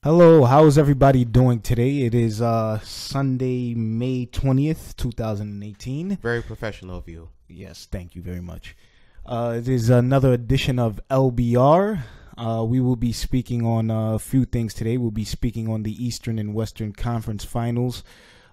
Hello, how is everybody doing today? It is Sunday, May 20th, 2018. Very professional of you. Yes, thank you very much. It is another edition of LBR. We will be speaking on a few things today. We'll be speaking on the Eastern and Western Conference Finals.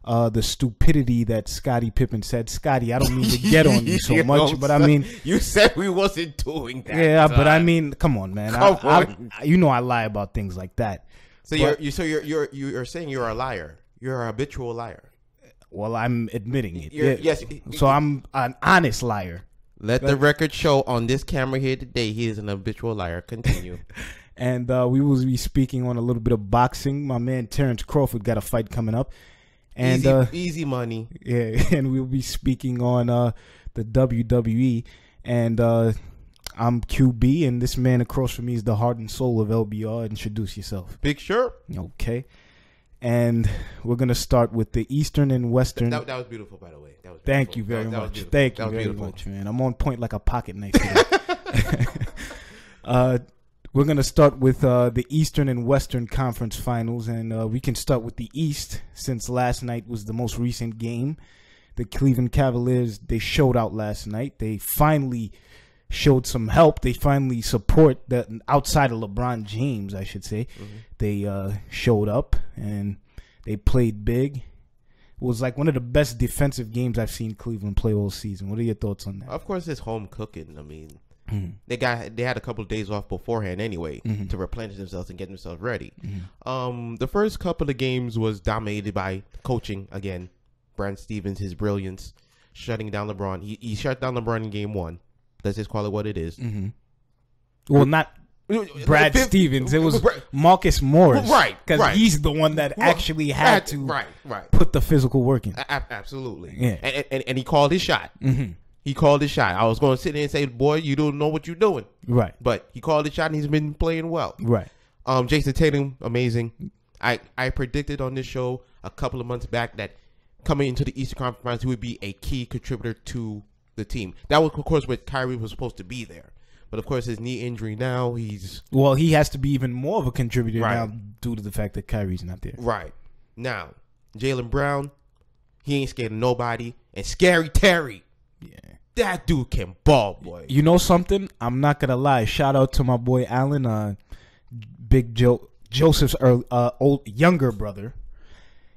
The stupidity that Scottie Pippen said. Scottie, I don't mean to get on you so much, but I mean... You said we wasn't doing that. Yeah, but I mean, come on, man. I lie about things like that. So you're saying you're a liar. You're a habitual liar. Well, I'm admitting it. Yes. So I'm an honest liar. Let the record show on this camera here today, he is an habitual liar. Continue. And we will be speaking on a little bit of boxing. My man Terence Crawford got a fight coming up. And easy money. Yeah, and we'll be speaking on the WWE. And I'm QB, and this man across from me is the heart and soul of LBR. Introduce yourself. Big Sure. Okay. And we're going to start with the Eastern and Western. That was beautiful, by the way. Thank you very much. Thank you very much, man. I'm on point like a pocket knife today. We're going to start with the Eastern and Western Conference Finals, and we can start with the East since last night was the most recent game. The Cleveland Cavaliers, they showed out last night. They finally showed some help. They finally support the outside of LeBron James, I should say. Mm-hmm. They showed up and they played big. It was like one of the best defensive games I've seen Cleveland play all season. What are your thoughts on that? Of course, it's home cooking. I mean, they had a couple of days off beforehand anyway to replenish themselves and get themselves ready. The first couple of games was dominated by coaching again. Brad Stevens, his brilliance, shutting down LeBron. He shut down LeBron in game one. Let's just call it what it is. Well, not Brad Stevens. It was Marcus Morris. Right. Because he's the one that actually had to put the physical work in. Absolutely. Yeah. And he called his shot. He called his shot. I was going to sit there and say, boy, you don't know what you're doing. Right. But he called his shot, and he's been playing well. Right. Jason Tatum, amazing. I predicted on this show a couple of months back that coming into the Eastern Conference Finals, he would be a key contributor to the team. That was, of course, what Kyrie was supposed to be there. But, of course, his knee injury now, he has to be even more of a contributor now due to the fact that Kyrie's not there. Right. Now, Jaylen Brown, he ain't scared of nobody. And Scary Terry. Yeah. That dude can ball, boy. You know something? I'm not going to lie. Shout out to my boy Allen, Big Joseph's younger brother.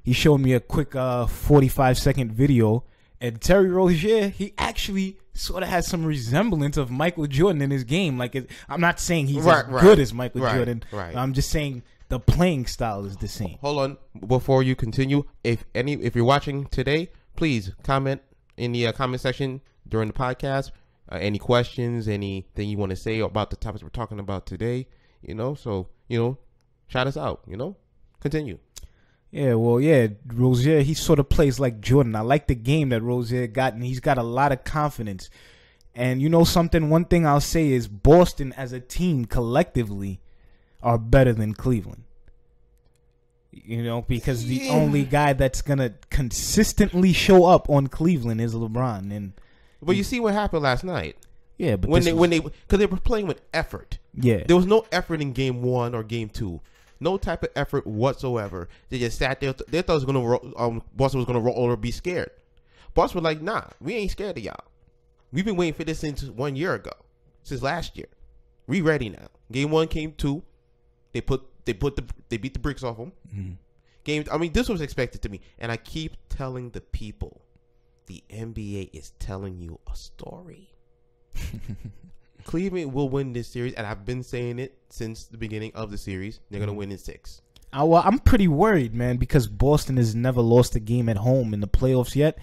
He showed me a quick 45-second video. And Terry Rozier, he actually sort of has some resemblance of Michael Jordan in his game. Like, I'm not saying he's as good as Michael Jordan. Right. I'm just saying the playing style is the same. Hold on, before you continue, if you're watching today, please comment in the comment section during the podcast. Any questions, anything you want to say about the topics we're talking about today. So shout us out. Continue. Yeah, well, yeah, Rozier, he sort of plays like Jordan. I like the game that Rozier got, and he's got a lot of confidence. And you know something? One thing I'll say is Boston as a team collectively are better than Cleveland. Because the only guy that's going to consistently show up on Cleveland is LeBron. But you see what happened last night. Yeah, but because they were playing with effort. Yeah. There was no effort in game one or game two. No type of effort whatsoever. They just sat there. They thought Boston was going to roll or be scared. Boston was like, nah, we ain't scared of y'all. We've been waiting for this since 1 year ago, since last year. We ready now. Game one, game two, they beat the bricks off them. This was expected to me, and I keep telling the people, the NBA is telling you a story. Cleveland will win this series, and I've been saying it since the beginning of the series. They're going to win in 6. Well, I'm pretty worried, man, because Boston has never lost a game at home in the playoffs yet.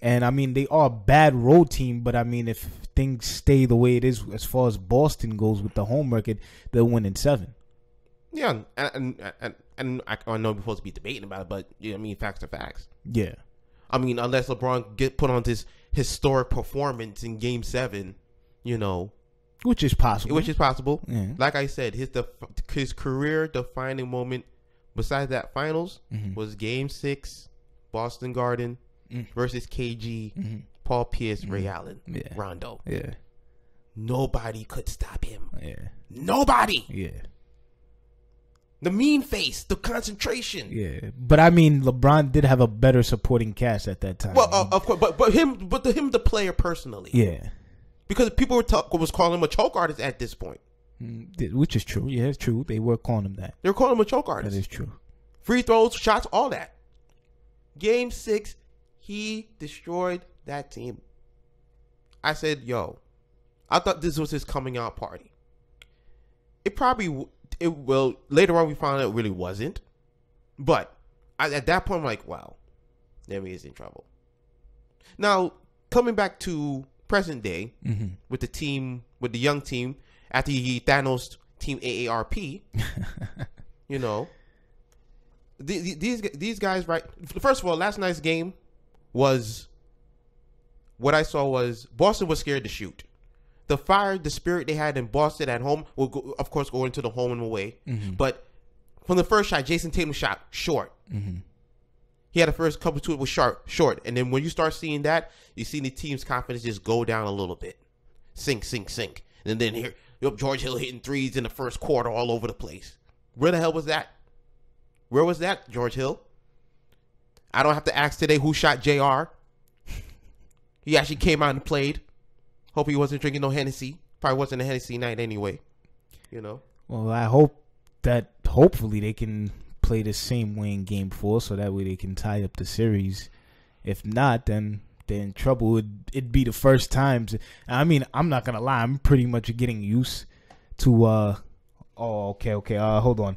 And, they are a bad road team, but, if things stay the way it is as far as Boston goes with the home record, they'll win in 7. Yeah, and I know we're supposed to be debating about it, but, facts are facts. Yeah. Unless LeBron get put on this historic performance in Game 7, Which is possible. Yeah. Like I said, his career-defining moment, besides that finals, was Game 6, Boston Garden versus KG, Paul Pierce, Ray Allen, Rondo. Yeah. Nobody could stop him. Yeah. Nobody. Yeah. The mean face, the concentration. Yeah, but I mean, LeBron did have a better supporting cast at that time. Well, of course, but him, the player personally. Yeah, because people was calling him a choke artist at this point, which is true. Yeah, it's true. They were calling him that. They were calling him a choke artist. That is true. Free throws, shots, all that. Game 6, he destroyed that team. I said, "Yo, I thought this was his coming out party." It probably. Well, later on we found out it really wasn't. But at that point, I'm like, wow, Demi is in trouble. Now, coming back to present day with the team, with the young team, after he Thanos team AARP, you know, these guys, right? First of all, last night's game was, what I saw was Boston was scared to shoot. The fire, the spirit they had in Boston at home will, of course, go into the home and away. But from the first shot, Jason Tatum shot short. He had the first couple to it was short. And then when you start seeing that, you see the team's confidence just go down a little bit. Sink. And then here, George Hill hitting threes in the first quarter all over the place. Where the hell was that? Where was that, George Hill? I don't have to ask today who shot JR. He actually came out and played. Hope he wasn't drinking no Hennessy. Probably wasn't a Hennessy night anyway. You know? Well, I hope that hopefully they can play the same way in Game 4 so that way they can tie up the series. If not, then they're in trouble. It'd be the first times. I mean, I'm not going to lie. I'm pretty much getting used to... hold on.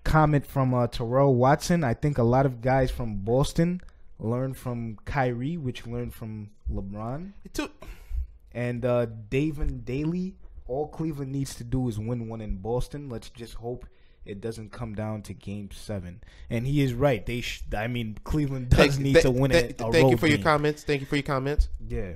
Comment from Terrell Watson. I think a lot of guys from Boston learned from Kyrie, which learned from LeBron. And David Daly, all Cleveland needs to do is win one in Boston. Let's just hope it doesn't come down to Game 7. And he is right. Cleveland does need to win a road game. Thank you for your comments. Yeah.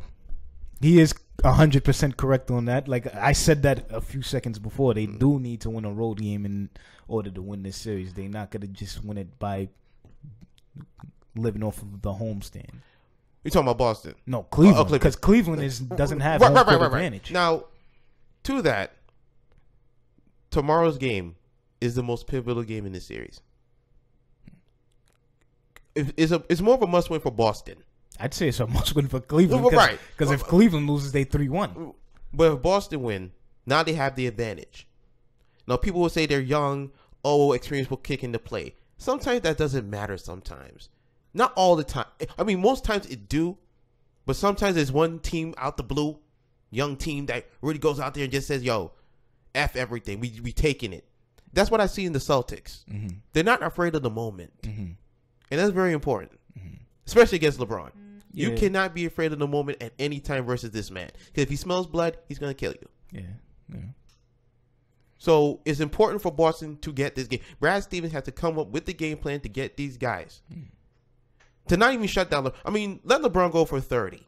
He is 100% correct on that. Like I said that a few seconds before. They do need to win a road game in order to win this series. They're not going to just win it by living off of the homestand. You're talking about Boston? No, Cleveland. Because Cleveland doesn't have home court advantage. Now, to that, tomorrow's game is the most pivotal game in this series. It's more of a must-win for Boston. I'd say it's a must-win for Cleveland. Right. Because if Cleveland loses, they 3-1. But if Boston win, now they have the advantage. Now, people will say they're young. Experience will kick into play. Sometimes that doesn't matter sometimes. Not all the time. I mean, most times it do, but sometimes there's one team out the blue, young team that really goes out there and just says, "Yo, F everything. We taking it." That's what I see in the Celtics. They're not afraid of the moment, and that's very important, especially against LeBron. Yeah. You cannot be afraid of the moment at any time versus this man, because if he smells blood, he's gonna kill you. Yeah. So it's important for Boston to get this game. Brad Stevens has to come up with the game plan to get these guys. To not even shut down. Let LeBron go for 30.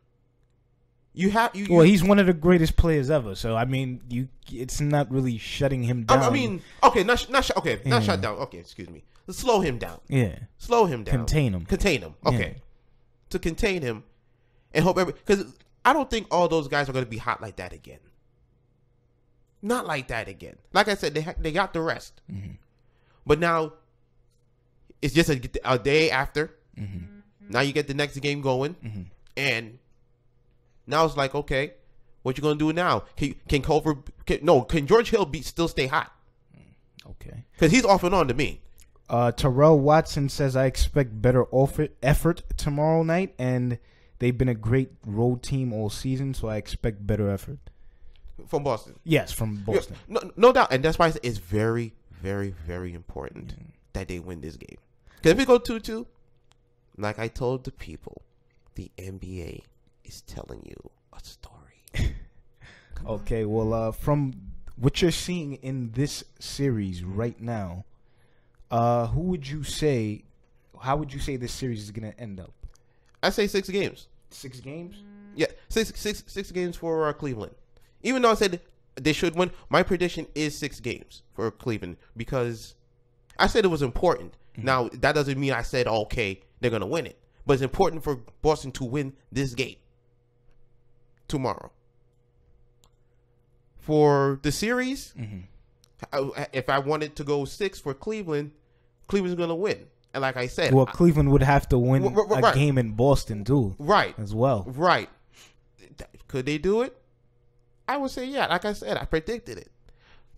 Well, he's one of the greatest players ever. So I mean, it's not really shutting him down. Not shut down. Okay, excuse me. Let's slow him down. Yeah, slow him down. Contain him. Okay, yeah. To contain him, and hope because I don't think all those guys are going to be hot like that again. Not like that again. Like I said, they got the rest, but now it's just a day after. Now you get the next game going, and now it's like, okay, what you gonna do now? Can George Hill still stay hot? Okay, because he's off and on to me. Terrell Watson says I expect better effort tomorrow night, and they've been a great road team all season, so I expect better effort from Boston. Yes, from Boston. No doubt, and that's why it's very, very, very important that they win this game. Because if we go 2-2. Like I told the people, the NBA is telling you a story. Okay, well, from what you're seeing in this series right now, how would you say this series is going to end up? I say 6 games. 6 games? Yeah, six games for Cleveland. Even though I said they should win, my prediction is 6 games for Cleveland because I said it was important. Now, that doesn't mean I said, okay, they're going to win it. But it's important for Boston to win this game tomorrow. For the series, If I wanted to go 6 for Cleveland, Cleveland's going to win. And like I said, well, Cleveland would have to win a game in Boston too, right? As well, right? Could they do it? I would say yeah. Like I said, I predicted it,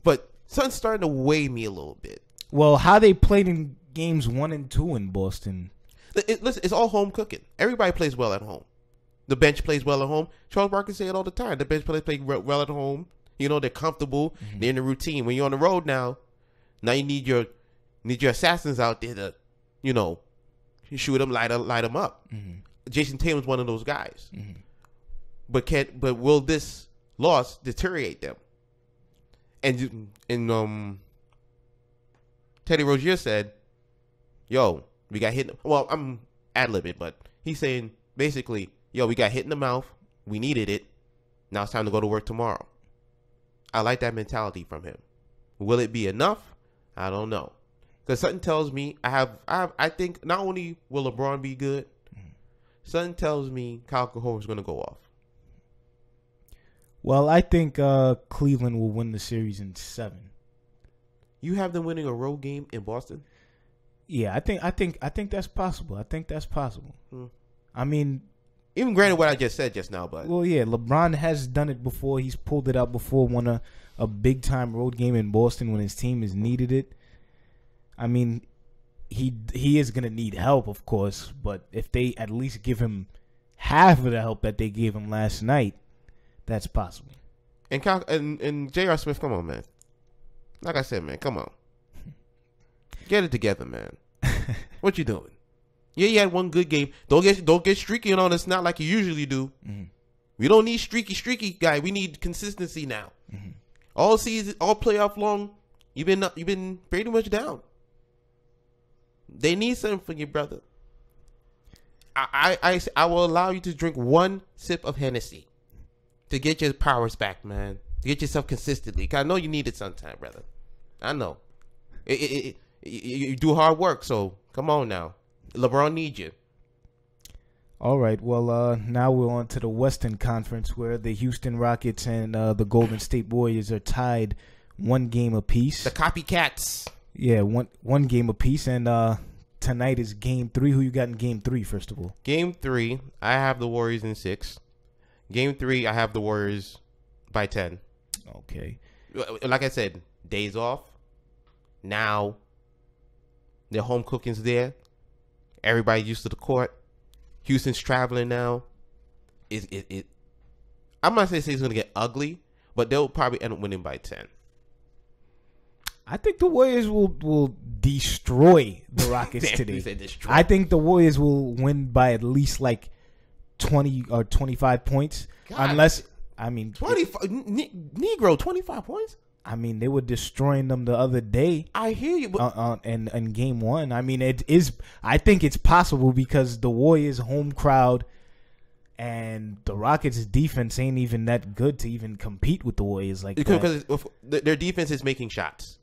but something's starting to weigh me a little bit. Well, how they played in games 1 and 2 in Boston? Listen, it's all home cooking. Everybody plays well at home. The bench plays well at home. Charles Barkley say it all the time. The bench play well at home. You know, they're comfortable. Mm-hmm. They're in the routine. When you're on the road now you need your assassins out there to, you know, shoot them, light them up. Mm-hmm. Jason Tatum's one of those guys. Mm-hmm. But will this loss deteriorate them? And Teddy Rozier said, "Yo, we got hit." Well, I'm ad-libbing, but he's saying basically, "Yo, we got hit in the mouth. We needed it. Now it's time to go to work tomorrow." I like that mentality from him. Will it be enough? I don't know. Because something tells me I think not only will LeBron be good, something tells me Kyle Korver's going to go off. Well, I think Cleveland will win the series in 7. You have them winning a road game in Boston? Yeah, I think that's possible. I think that's possible. I mean, even granted what I just said just now, but well, yeah, LeBron has done it before. He's pulled it out before, won a big time road game in Boston when his team has needed it. I mean, he is gonna need help, of course, but if they at least give him half of the help that they gave him last night, that's possible. And J.R. Smith, come on, man. Like I said, man, come on. Get it together, man. What you doing? Yeah, you had one good game. Don't get streaky on us now like you usually do. Mm-hmm. We don't need streaky guy. We need consistency now. Mm-hmm. All season, all playoff long, you've been pretty much down. They need something from you, brother. I will allow you to drink one sip of Hennessy to get your powers back, man. To get yourself consistently. 'Cause I know you need it sometime, brother. I know. You do hard work, so come on now. LeBron needs you. All right. Well, now we're on to the Western Conference, where the Houston Rockets and the Golden State Warriors are tied 1 game apiece. The copycats. Yeah, one game apiece, and tonight is Game 3. Who you got in Game 3, first of all? Game 3, I have the Warriors in 6. Game 3, I have the Warriors by 10. Okay. Like I said, days off. Now, their home cooking's there. Everybody used to the court. Houston's traveling now. I'm not saying it's going to get ugly, but they'll probably end up winning by 10. I think the Warriors will destroy the Rockets today. I think the Warriors will win by at least like 20 or 25 points. God. Unless, I mean... 25 Negro, 25 points? I mean, they were destroying them the other day. I hear you, but in Game 1, I mean, it is. I think it's possible because the Warriors' home crowd and the Rockets' defense ain't even that good to even compete with the Warriors like that. Because their defense is making shots.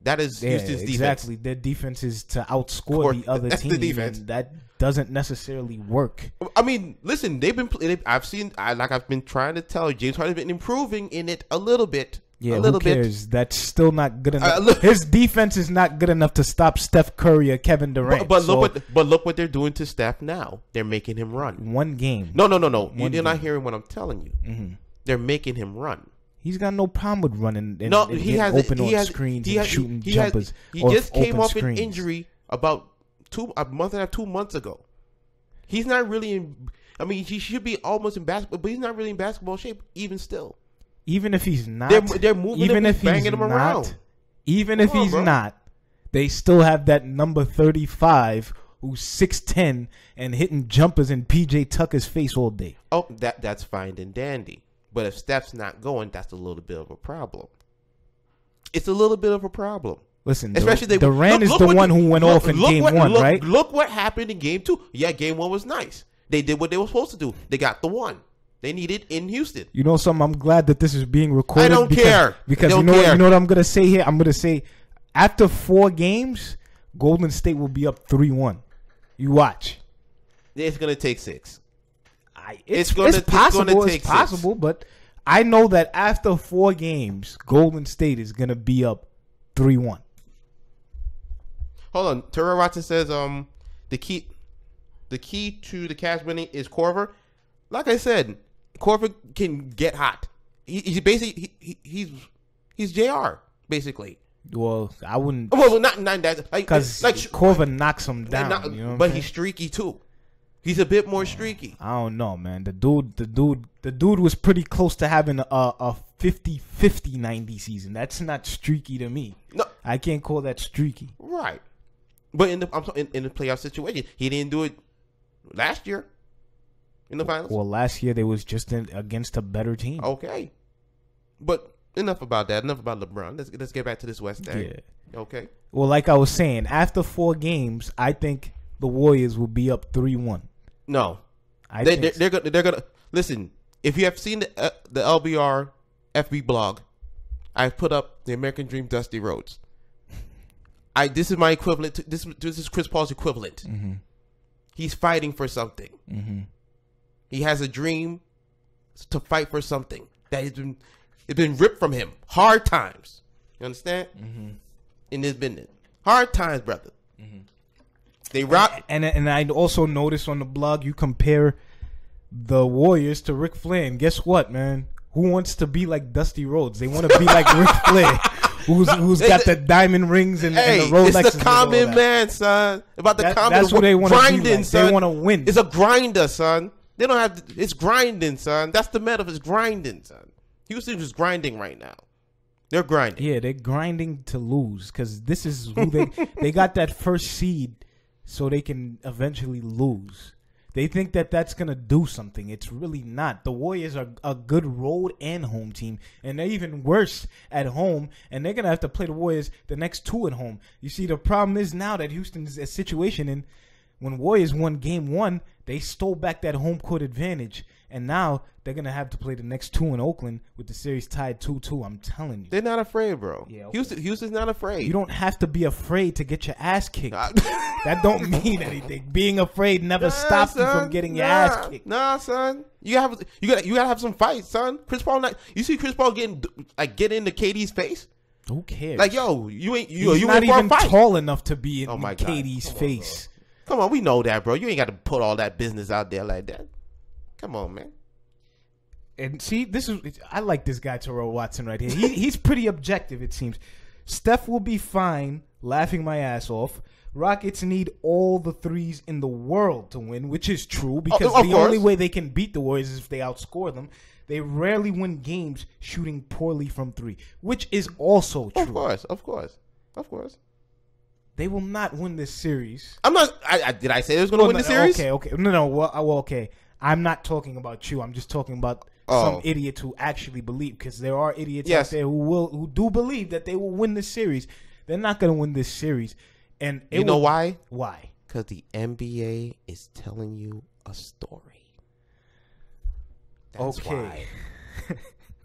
That is Houston's defense. Exactly. Their defense is to outscore the other team. The defense. And that doesn't necessarily work. I mean, listen, I've been trying to tell you, James Harden's been improving in it a little bit. Yeah, who cares? That's still not good enough. His defense is not good enough to stop Steph Curry or Kevin Durant. But look what they're doing to Steph now. They're making him run. 1 game. No. You're not hearing what I'm telling you. Mm-hmm. They're making him run. He's got no problem with running and on screens and shooting jumpers. He just came off an injury about 2 months ago. He's not really in. I mean, he should be almost in basketball, but he's not really in basketball shape even still. Even if he's not, they're moving him, banging him around. Even if he's not, they still have that number 35 who's 6'10" and hitting jumpers in PJ Tucker's face all day. Oh, that's fine and dandy. But if Steph's not going, that's a little bit of a problem. It's a little bit of a problem. Listen, especially Durant is the one who went off in Game 1, right? Look what happened in Game 2. Yeah, Game 1 was nice. They did what they were supposed to do. They got the one. They need it in Houston. You know something? I'm glad that this is being recorded. I don't care. Because you know what I'm going to say here? I'm going to say after 4 games, Golden State will be up 3-1. You watch. It's going to take 6. It's possible, but I know that after 4 games, Golden State is going to be up 3-1. Hold on. Terrell Watson says the key to the Cavs winning is Crawford. Like I said, Crawford can get hot. He's basically he's JR basically. Well, I wouldn't. Well, not that because Crawford knocks him down. You know but he's streaky too. He's a bit more streaky. I don't know, man. The dude was pretty close to having a 50-50 90 season. That's not streaky to me. No, I can't call that streaky. Right. But in the playoff situation, he didn't do it last year in the finals. Well, last year they was just against a better team. Okay, but enough about that. Enough about LeBron. Let's get back to this West thing. Yeah. Okay. Well, like I was saying, after 4 games, I think the Warriors will be up 3-1. No, they're gonna listen. If you have seen the LBR FB blog, I've put up the American Dream Dusty Rhodes. This is my equivalent. This is Chris Paul's equivalent. Mm-hmm. He's fighting for something. Mm-hmm. He has a dream to fight for something that it's been ripped from him. Hard times. You understand? Mm-hmm. In this business, hard times, brother. Mm-hmm. They rock. And I also noticed on the blog you compare the Warriors to Ric Flair. And guess what, man? Who wants to be like Dusty Rhodes? They want to be like Ric Flair. Who's got the diamand rings and the Rolexes? It's the common man, son. About the common. That's what they want to grinding, be like. Son. They want to win. It's a grinder, son. They don't have. It's grinding, son. That's the metaphor. It's grinding, son. Houston is grinding right now. They're grinding. Yeah, they're grinding to lose because this is who they got that first seed, so they can eventually lose. They think that that's going to do something. It's really not. The Warriors are a good road and home team, and they're even worse at home, and they're going to have to play the Warriors the next 2 at home. You see, the problem is now that Houston's a situation, and when Warriors won Game 1, they stole back that home court advantage, and now they're going to have to play the next 2 in Oakland with the series tied 2-2. I'm telling you. They're not afraid, bro. Yeah, okay. Houston's not afraid. You don't have to be afraid to get your ass kicked. That don't mean anything. Being afraid never stops you from getting your ass kicked. Nah, son. You gotta have some fights, son. Chris Paul, you see Chris Paul getting into KD's face? Who cares? Like, yo, you ain't not even tall enough to be in KD's face. Come on, we know that, bro. You ain't got to put all that business out there like that. Come on, man. And see, I like this guy Terrell Watson right here. He's pretty objective, it seems. Steph will be fine, laughing my ass off. Rockets need all the threes in the world to win, which is true because the only way they can beat the Warriors is if they outscore them. They rarely win games shooting poorly from 3, which is also true. Of course. They will not win this series. I'm not. Did I say they was going to win the series? Okay. No. Well, okay. I'm not talking about you. I'm just talking about some idiot who actually believe, because there are idiots out there who do believe that they will win this series. They're not going to win this series. And you know why? Why? Because the NBA is telling you a story. That's why.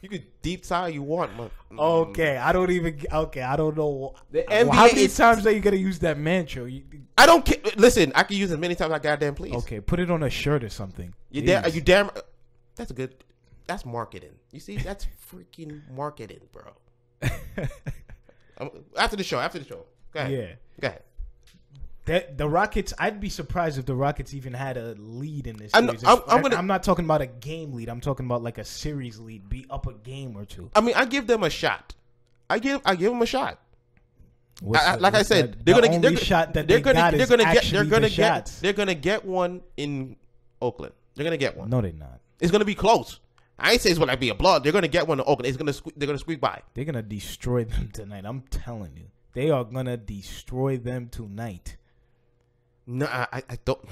You could deep sigh you want. Okay, I don't know. The NBA how many times are you gonna use that mantra? I don't care. Listen, I can use it as many times as I goddamn please. Okay, put it on a shirt or something. Are you damn? That's good. That's marketing. You see, that's freaking marketing, bro. After the show. Go ahead. Go ahead. The Rockets, I'd be surprised if the Rockets even had a lead in this series. I'm not talking about a game lead. I'm talking about like a series lead, be up a game or 2. I mean, I give them a shot. I give them a shot. Like I said, they're gonna get one in Oakland. They're gonna get one. No, they're not. It's gonna be close. I ain't say it's gonna be a blowout. They're gonna get one in Oakland. They're gonna squeak by. They're gonna destroy them tonight. I'm telling you, they are gonna destroy them tonight. No, I don't.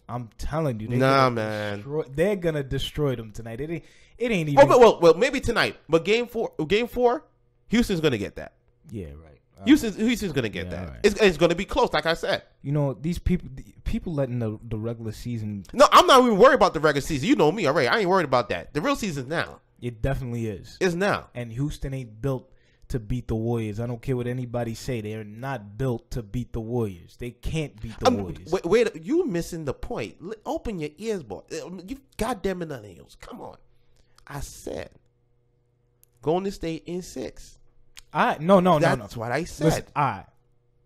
I'm telling you, man. They're gonna destroy them tonight. It ain't even. Well, maybe tonight. But game four, Houston's gonna get that. Yeah, right. Houston's gonna get that. Right. It's gonna be close, like I said. You know, these people letting the regular season. No, I'm not even worried about the regular season. You know me already. I ain't worried about that. The real season's now. It definitely is. It's now. And Houston ain't built to beat the Warriors. I don't care what anybody say. They are not built to beat the Warriors. They can't beat the Warriors. Wait, you missing the point. Open your ears, boy. You goddamn millennials. Come on. I said Golden State in 6. No. That's what I said. Listen,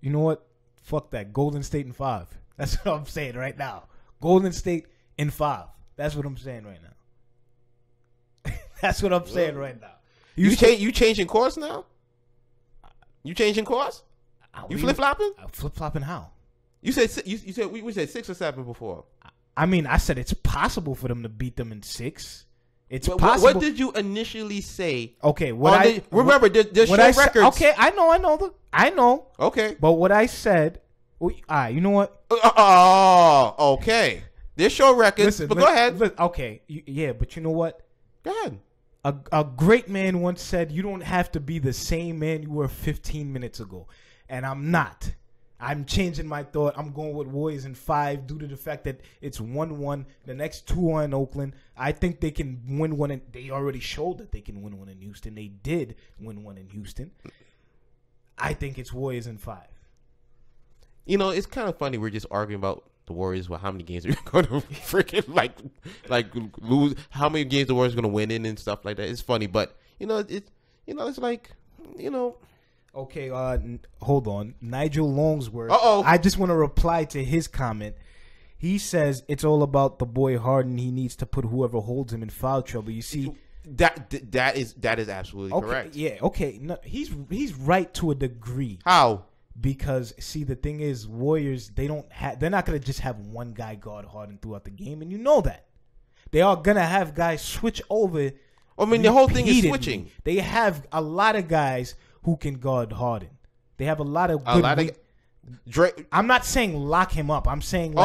you know what? Fuck that. Golden State in 5. That's what I'm saying right now. Golden State in 5. That's what I'm saying right now. That's what I'm saying right now. You changing course now? You changing course? You flip flopping? Flip flopping how? You said we said 6 or 7 before. I mean, I said it's possible for them to beat them in 6. It's possible. What did you initially say? Okay, remember there's show records. Okay, I know. Okay, but what I said. You know what? Oh, okay. There's show records. But go ahead. Okay, yeah, but you know what? Go ahead. A great man once said, "You don't have to be the same man you were 15 minutes ago," and I'm not. I'm changing my thought. I'm going with Warriors in 5 due to the fact that it's 1-1. The next 2 are in Oakland. I think they can win one. They already showed that they can win one in Houston. They did win one in Houston. I think it's Warriors in 5. You know, it's kind of funny. We're just arguing about the Warriors. Well, how many games are you going to freaking like lose? How many games the Warriors are going to win in and stuff like that? It's funny, but it's like. Okay, hold on. Nigel Long's words. Uh-oh. I just want to reply to his comment. He says it's all about the boy Harden. He needs to put whoever holds him in foul trouble. You see, that is absolutely correct. Yeah, okay. No, he's right to a degree. How? Because see, the thing is, Warriors they're not gonna just have one guy guard Harden throughout the game, and you know that they are gonna have guys switch over. I mean, the whole thing is switching. They have a lot of guys who can guard Harden. They have a lot of good I'm not saying lock him up. I'm saying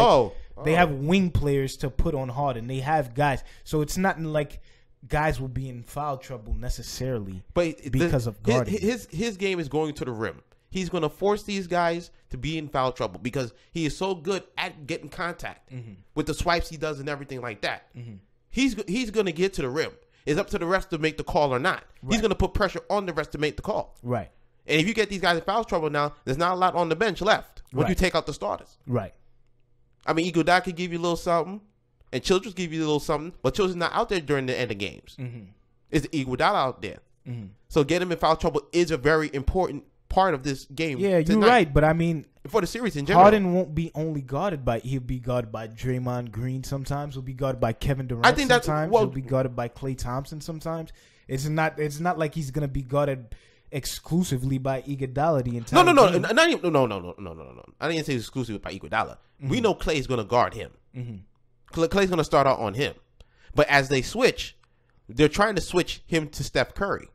they have wing players to put on Harden. They have guys. So it's not like guys will be in foul trouble necessarily because of guarding. His game is going to the rim. He's going to force these guys to be in foul trouble because he is so good at getting contact with the swipes he does and everything like that. Mm-hmm. He's going to get to the rim. It's up to the refs to make the call or not. Right. He's going to put pressure on the refs to make the call. Right. And if you get these guys in foul trouble now, there's not a lot on the bench left when you take out the starters. Right. I mean, Iguodala could give you a little something, and Childress give you a little something, but Childress not out there during the end of games. Mm-hmm. It's Iguodala out there. Mm-hmm. So getting him in foul trouble is a very important part of this game. Yeah, you're right, but I mean, for the series in general, Harden won't be only guarded by. He'll be guarded by Draymond Green sometimes. He'll be guarded by Kevin Durant. I think sometimes he'll be guarded by Klay Thompson sometimes. It's not like he's gonna be guarded exclusively by Iguodala the entire game. No. I didn't say exclusively by Iguodala. Mm-hmm. We know Klay's gonna guard him. Mm-hmm. Klay's gonna start out on him, but as they switch, they're trying to switch him to Steph Curry.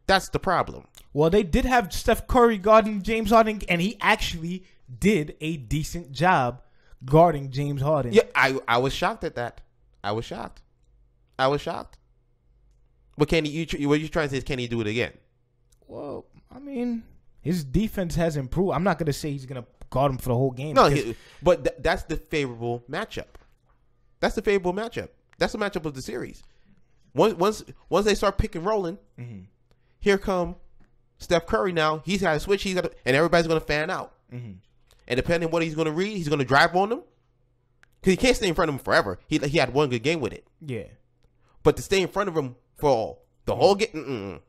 That's the problem. Well, they did have Steph Curry guarding James Harden, and he actually did a decent job guarding James Harden. Yeah, I was shocked at that. I was shocked. But can he? What you trying to say is, can he do it again? Well, I mean, his defense has improved. I'm not going to say he's going to guard him for the whole game. No, but that's the favorable matchup. That's the matchup of the series. Once they start pick and rolling, here come Steph Curry now. He's got to switch. And everybody's going to fan out. Mm-hmm. And depending on what he's going to read, he's going to drive on them. Because he can't stay in front of him forever. He had one good game with it. Yeah. But to stay in front of him for the whole game,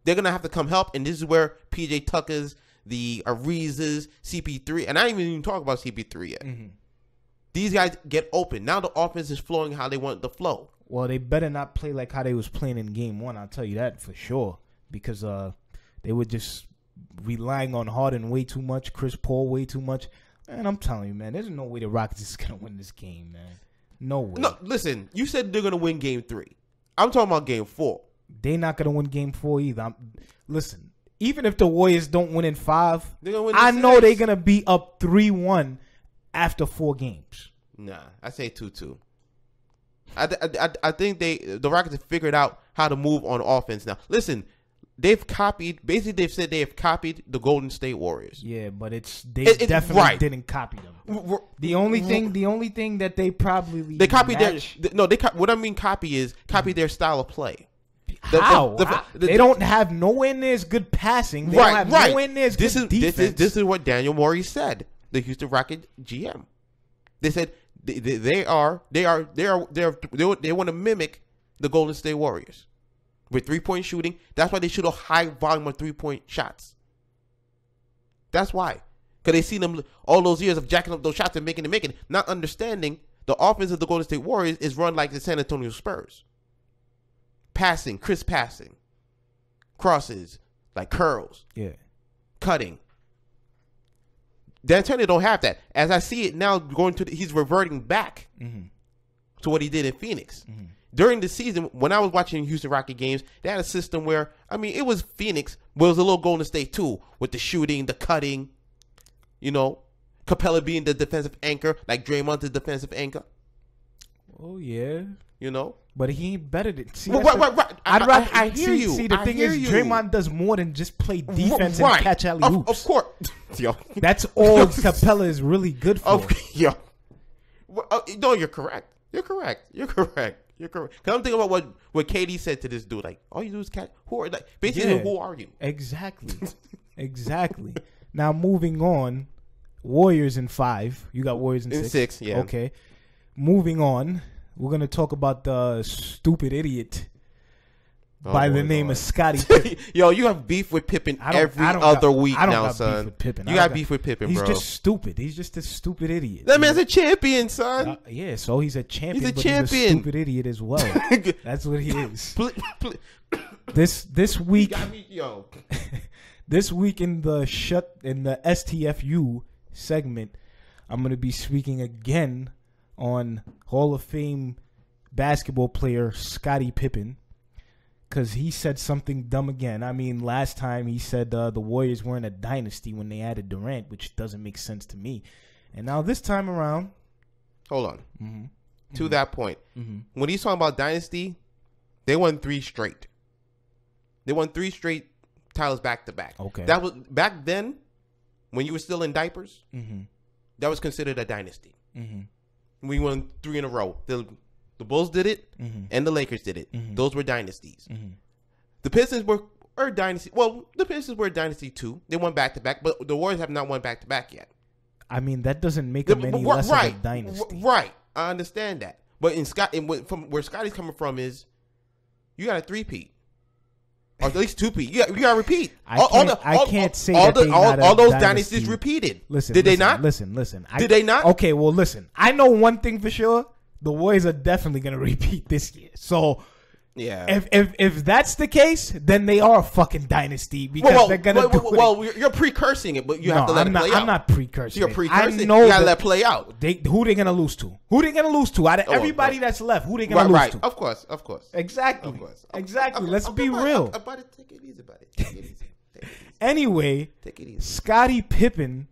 they're going to have to come help. And this is where PJ Tuckers, the Arizas, CP3, and I didn't even talk about CP3 yet. Mm-hmm. These guys get open. Now the offense is flowing how they want it to flow. Well, they better not play like how they was playing in game 1. I'll tell you that for sure. Because they were just relying on Harden way too much, Chris Paul way too much. Man, I'm telling you, man, there's no way the Rockets is going to win this game, man. No way. No, listen, you said they're going to win game 3. I'm talking about game 4. They're not going to win game 4 either. Listen, even if the Warriors don't win in 5, I know they're going to be up 3-1 after 4 games. Nah, I say 2-2. I think the Rockets have figured out how to move on offense now. Listen, they've said they have copied the Golden State Warriors. Yeah, but they definitely didn't copy them. The only thing that they probably copied what I mean copy is copy their style of play. How? They don't have nowhere near as good passing. They don't have nowhere near as good defense. This is what Daniel Morey said, the Houston Rockets GM. They said they want to mimic the Golden State Warriors. with 3-point shooting. That's why they shoot a high volume of 3-point shots. That's why. Because they seen them all those years of jacking up those shots and making it, not understanding the offense of the Golden State Warriors is run like the San Antonio Spurs. Passing, crisp passing, crosses, like curls, cutting. D'Antoni don't have that. As I see it now, he's reverting back to what he did in Phoenix. During the season, when I was watching Houston Rocket games, they had a system where, I mean, it was Phoenix, but it was a little Golden State too, with the shooting, the cutting, you know, Capella being the defensive anchor, like Draymond's the defensive anchor. Oh, yeah. You know? But he ain't better than... See, right. I hear you. See, the thing is, Draymond does more than just play defense and catch alley-oops. Of course. Yo. That's all Capella is really good for. No, you're correct. You're correct. Because I'm thinking about what KD said to this dude. Like, all you do is catch... Who are you? Exactly. Now, moving on. Warriors in 5. You got Warriors in 6. In 6, yeah. Okay. Moving on. We're going to talk about the stupid idiot by the name of Scottie Pippen. Yo, you have beef with Pippen every other week now, son. Beef with Pippen. You got beef with Pippen, bro. He's just stupid. He's just a stupid idiot. That man's a champion, son. Yeah, so he's a champion, he's a stupid idiot as well. That's what he is. This week, this week in the STFU segment, I'm going to be speaking again on Hall of Fame basketball player Scottie Pippen, because he said something dumb again. I mean, last time he said the Warriors weren't a dynasty when they added Durant, which doesn't make sense to me. And now this time around... Hold on. To that point, when he's talking about dynasty, they won 3 straight. They won 3 straight titles back to back. Okay. That was back then, when you were still in diapers, that was considered a dynasty. We won 3 in a row. The Bulls did it, and the Lakers did it. Those were dynasties. The Pistons were dynasty. Well, the Pistons were a dynasty too. They won back to back, but the Warriors have not won back to back yet. I mean, that doesn't make them any less of a dynasty. Right, I understand that. But from where Scottie's coming from is, you got a 3-peat. Or at least 2-peat. You got to repeat. I can't say that all those dynasties repeated. Did they not? Listen. Did they not? Okay, well, listen. I know one thing for sure. The Warriors are definitely going to repeat this year. So, yeah. If that's the case, then they are a fucking dynasty because they're going to do it. Well, you're precursing it, but you have to let it play out. I'm not precursing it. You're precursing it. You got to let it play out. Who they going to lose to? Out of everybody that's left, who they going to lose to? Of course. Exactly. Exactly. Let's be real. Take it easy, buddy. Anyway, Scottie Pippen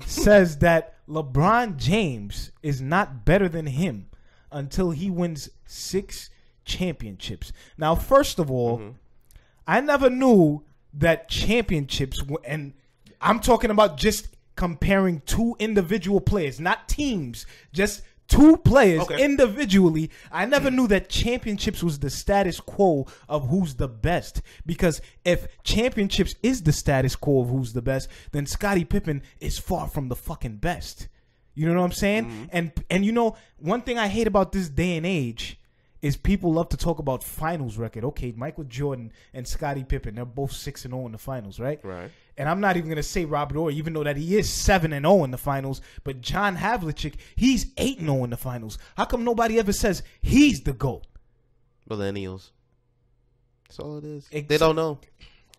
says that LeBron James is not better than him until he wins 6 championships. Now, first of all, I never knew that championships, and I'm talking about just comparing 2 individual players, not teams, just 2 players individually. I never knew that championships was the status quo of who's the best. Because if championships is the status quo of who's the best, then Scottie Pippen is far from the fucking best. You know what I'm saying? And you know, one thing I hate about this day and age is people love to talk about finals record. Okay, Michael Jordan and Scottie Pippen, they're both 6-0 in the finals, right? Right. And I'm not even going to say Robert Horry, even though that he is 7-0 in the finals. But John Havlicek, he's 8-0 in the finals. How come nobody ever says he's the GOAT? Millennials. That's all it is. They don't know.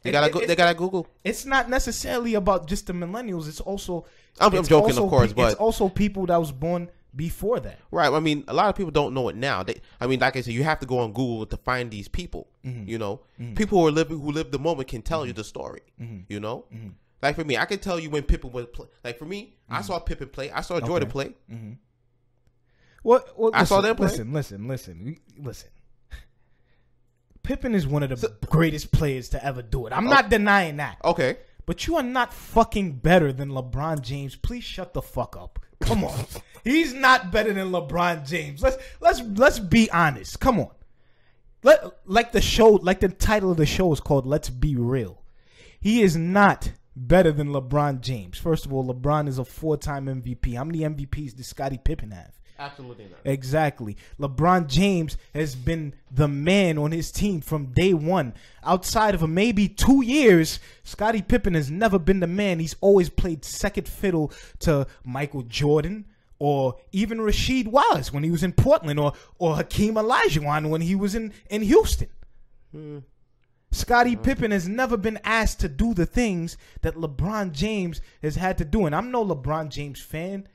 They gotta Google. It's not necessarily about just the millennials. It's also I'm joking, of course, but it's also people that was born before that. Right. I mean, a lot of people don't know it now. Like I said, you have to go on Google to find these people. You know, people who live the moment can tell you the story. You know, like for me, I can tell you when Pippen would play. Like for me, I saw Pippen play. I saw Jordan play. Well, I saw them play. Listen. Pippen is one of the greatest players to ever do it. I'm not denying that. Okay. But you are not fucking better than LeBron James. Please shut the fuck up. Come on. He's not better than LeBron James. Let's be honest. Come on. Like the title of the show is called Let's Be Real. He is not better than LeBron James. First of all, LeBron is a 4-time MVP. How many MVPs does Scottie Pippen have? Absolutely not. Exactly. LeBron James has been the man on his team from day one. Outside of maybe 2 years, Scottie Pippen has never been the man. He's always played second fiddle to Michael Jordan or even Rasheed Wallace when he was in Portland or Hakeem Olajuwon when he was in Houston. Scottie Pippen has never been asked to do the things that LeBron James has had to do. And I'm no LeBron James fan.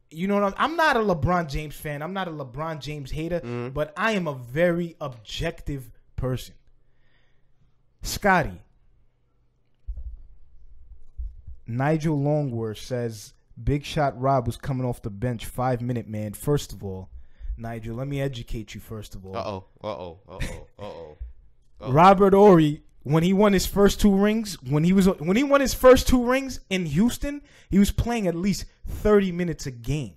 You know what I'm not a LeBron James fan. I'm not a LeBron James hater. But I am a very objective person. Scottie. Nigel Longworth says, Big Shot Rob was coming off the bench, 5-minute man. First of all, Nigel, let me educate you first of all. Robert Horry, when he won his first 2 rings, when he won his first 2 rings in Houston, he was playing at least 30 minutes a game.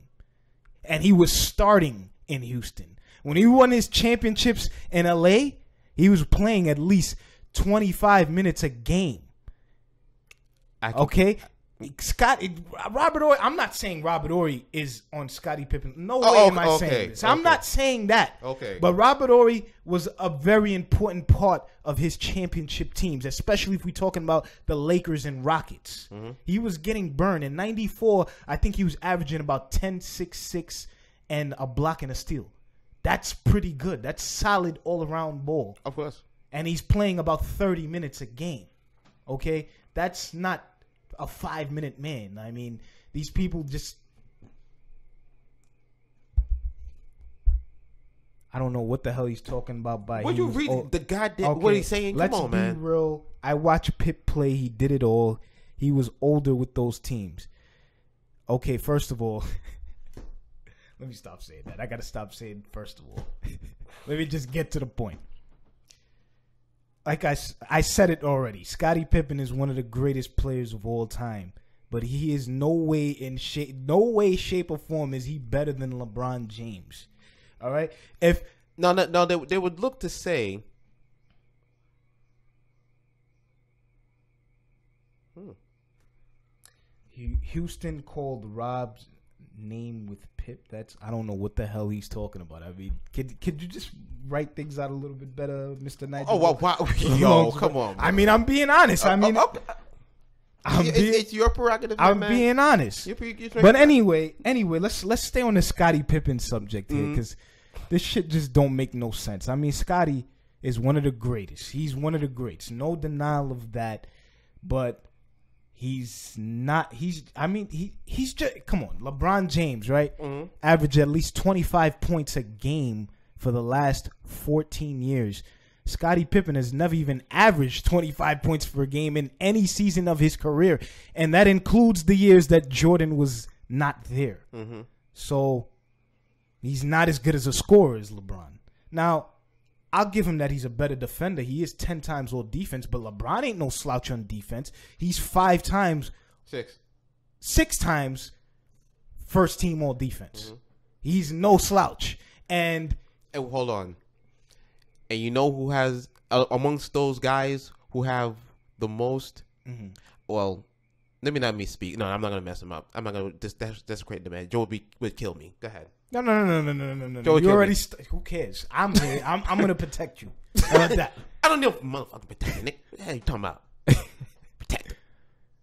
And he was starting in Houston. When he won his championships in LA, he was playing at least 25 minutes a game. Okay? Robert Horry, I'm not saying Robert Horry is on Scottie Pippen. No way am I saying this. I'm not saying that. Okay. But Robert Horry was a very important part of his championship teams, especially if we're talking about the Lakers and Rockets. He was getting burned. In 94, I think he was averaging about 10, 6, 6, and a block and a steal. That's pretty good. That's solid all-around ball. Of course. And he's playing about 30 minutes a game. Okay? That's not a 5-minute man. I mean, these people just, I don't know what the hell he's talking about. What you read? The guy did what he's saying. Come on, man. Let's be real. I watched Pip play. He did it all. He was older with those teams. Okay, first of all, let me stop saying that. I got to stop saying first of all. Let me just get to the point. Like I said it already, Scottie Pippen is one of the greatest players of all time, but he is no way, shape, or form is he better than LeBron James. All right, if no, they would look to say, Houston called Rob's name with Pip. I don't know what the hell he's talking about. I mean, could you just write things out a little bit better, Mr. Nigel? Oh, wow. Yo, come on, bro. I mean, I'm being honest. It's your prerogative, man. I'm being honest. But anyway, let's stay on the Scottie Pippen subject here, because this shit just don't make no sense. I mean, Scottie is one of the greatest. He's one of the greats. No denial of that. But he's not. He's just, come on, LeBron James, right? Average at least 25 points a game for the last 14 years. Scottie Pippen has never even averaged 25 points per game in any season of his career, and that includes the years that Jordan was not there. So he's not as good as a scorer as LeBron. Now, I'll give him that he's a better defender. He is 10 times all defense, but LeBron ain't no slouch on defense. He's 6 times first team all defense. He's no slouch. And hold on. And you know who has, amongst those guys who have the most, well, let me not misspeak. No, I'm not going to mess him up. I'm not going to desecrate the man. Joe would kill me. Go ahead. No. You already, who cares? I'm here. I'm going to protect you. How about that? I don't know if motherfucking protecting it. What the hell are you talking about? Protect it.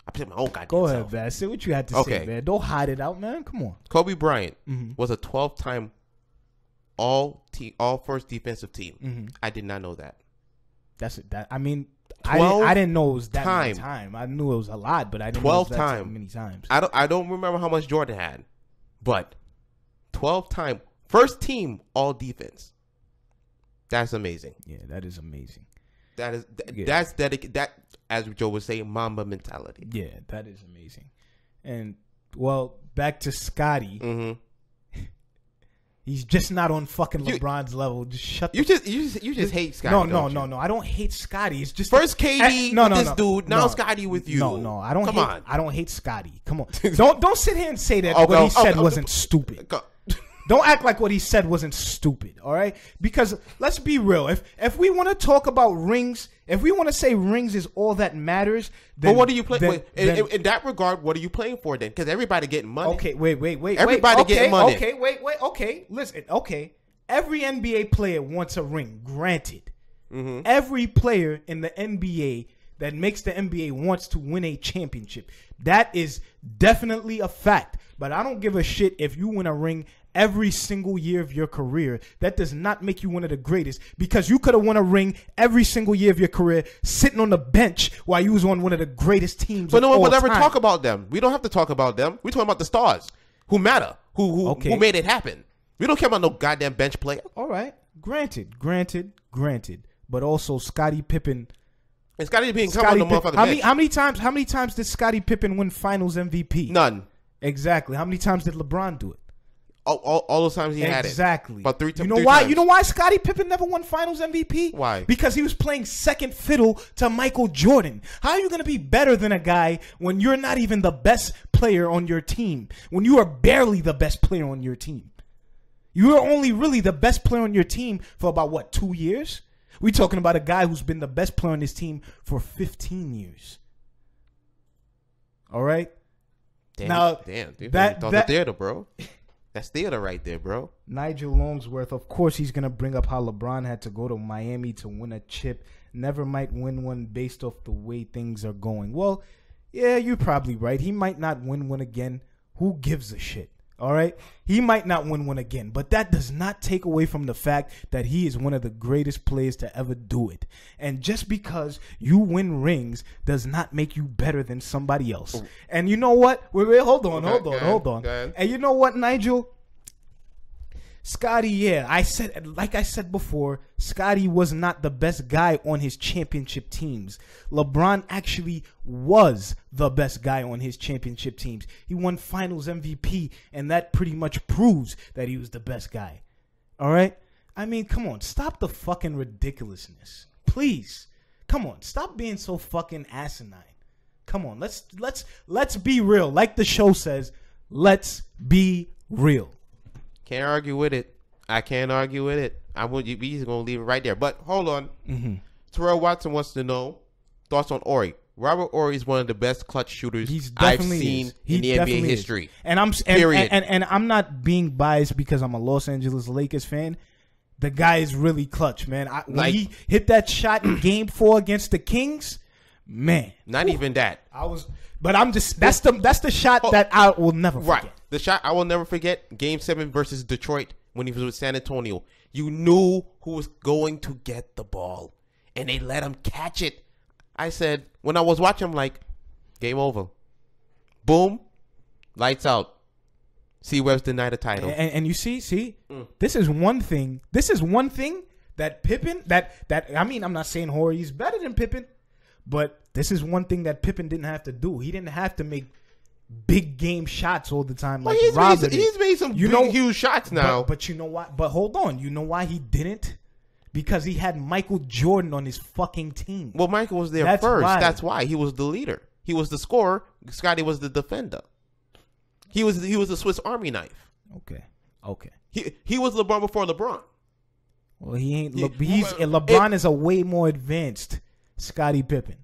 I protect my own goddamn Go ahead, self. man. Say what you had to say, man. Don't hide it out, man. Come on. Kobe Bryant was a 12-time all first defensive team. I did not know that. That's it. I mean, I didn't know it was that many times. I knew it was a lot, but I didn't know it was that many times. I don't remember how much Jordan had, but 12-time first team all defense. That's amazing. Yeah, that is amazing. That's dedicated. That, as Joe would say, Mamba mentality. Yeah, that is amazing. And well, back to Scottie. He's just not on fucking LeBron's level. Just shut. You just hate Scottie. No. I don't hate Scottie. It's just first KD with this dude. Now Scottie with you. No. I don't hate Scottie. Come on. Don't sit here and say that what he said wasn't stupid. Don't act like what he said wasn't stupid, all right? Because let's be real. If we want to talk about rings, if we want to say rings is all that matters, then... But what are you playing... In that regard, what are you playing for then? Because everybody getting money. Okay, wait. Everybody getting money. Okay, listen, okay. Every NBA player wants a ring, granted. Mm-hmm. Every player in the NBA that makes the NBA wants to win a championship. That is definitely a fact. But I don't give a shit if you win a ring every single year of your career. That does not make you one of the greatest, because you could have won a ring every single year of your career sitting on the bench while you was on one of the greatest teams. But no one will ever time. talk about them. We don't have to talk about them. We're talking about the stars who matter, who made it happen. We don't care about no goddamn bench player. All right, granted. But also Scottie Pippen. And Scottie Pippen come on the motherfucking bench. How many times did Scottie Pippen win Finals MVP? None. Exactly. How many times did LeBron do it? All those times he had it. Exactly. But three times. You know why Scottie Pippen never won Finals MVP? Why? Because he was playing second fiddle to Michael Jordan. How are you going to be better than a guy when you're not even the best player on your team? When you are barely the best player on your team? You are only really the best player on your team for about, 2 years? We're talking about a guy who's been the best player on his team for 15 years. All right? Damn, dude. That's theater, bro. That's theater right there, bro. Nigel Longsworth, of course, he's going to bring up how LeBron had to go to Miami to win a chip. Never might win one based off the way things are going. Well, yeah, you're probably right. He might not win one again. Who gives a shit? All right? He might not win one again, but that does not take away from the fact that he is one of the greatest players to ever do it. And just because you win rings does not make you better than somebody else. Ooh. And you know what? Wait, hold on. And you know what, Nigel? Scottie, yeah, like I said before, Scottie was not the best guy on his championship teams. LeBron actually was the best guy on his championship teams. He won Finals MVP, and that pretty much proves that he was the best guy. All right? I mean, come on, stop the fucking ridiculousness. Please. Come on, stop being so fucking asinine. Come on, let's be real. Like the show says, let's be real. Can't argue with it. I can't argue with it. We just gonna leave it right there. But hold on. Mm-hmm. Terrell Watson wants to know thoughts on Ori. Robert Ori is one of the best clutch shooters I've seen in the NBA history. And I'm not being biased because I'm a Los Angeles Lakers fan. The guy is really clutch, man. When he hit that shot in Game 4 against the Kings, man. Not even that. That's the shot that I will never forget. Right. The shot I will never forget, Game 7 versus Detroit when he was with San Antonio. You knew who was going to get the ball, and they let him catch it. I said, when I was watching, I'm like, game over. Boom, lights out. C. Webb's denied the title. And you see, this is one thing. This is one thing that Pippen, I mean, I'm not saying Horry's better than Pippen, but this is one thing that Pippen didn't have to do. He didn't have to make big game shots all the time like Robert. He's made some huge shots now. But you know why? But hold on. You know why he didn't? Because he had Michael Jordan on his fucking team. Well, Michael was there first. That's why. He was the leader. He was the scorer. Scottie was the defender. He was the Swiss Army knife. Okay. He was LeBron before LeBron. Well, he ain't. LeBron is a way more advanced Scottie Pippen.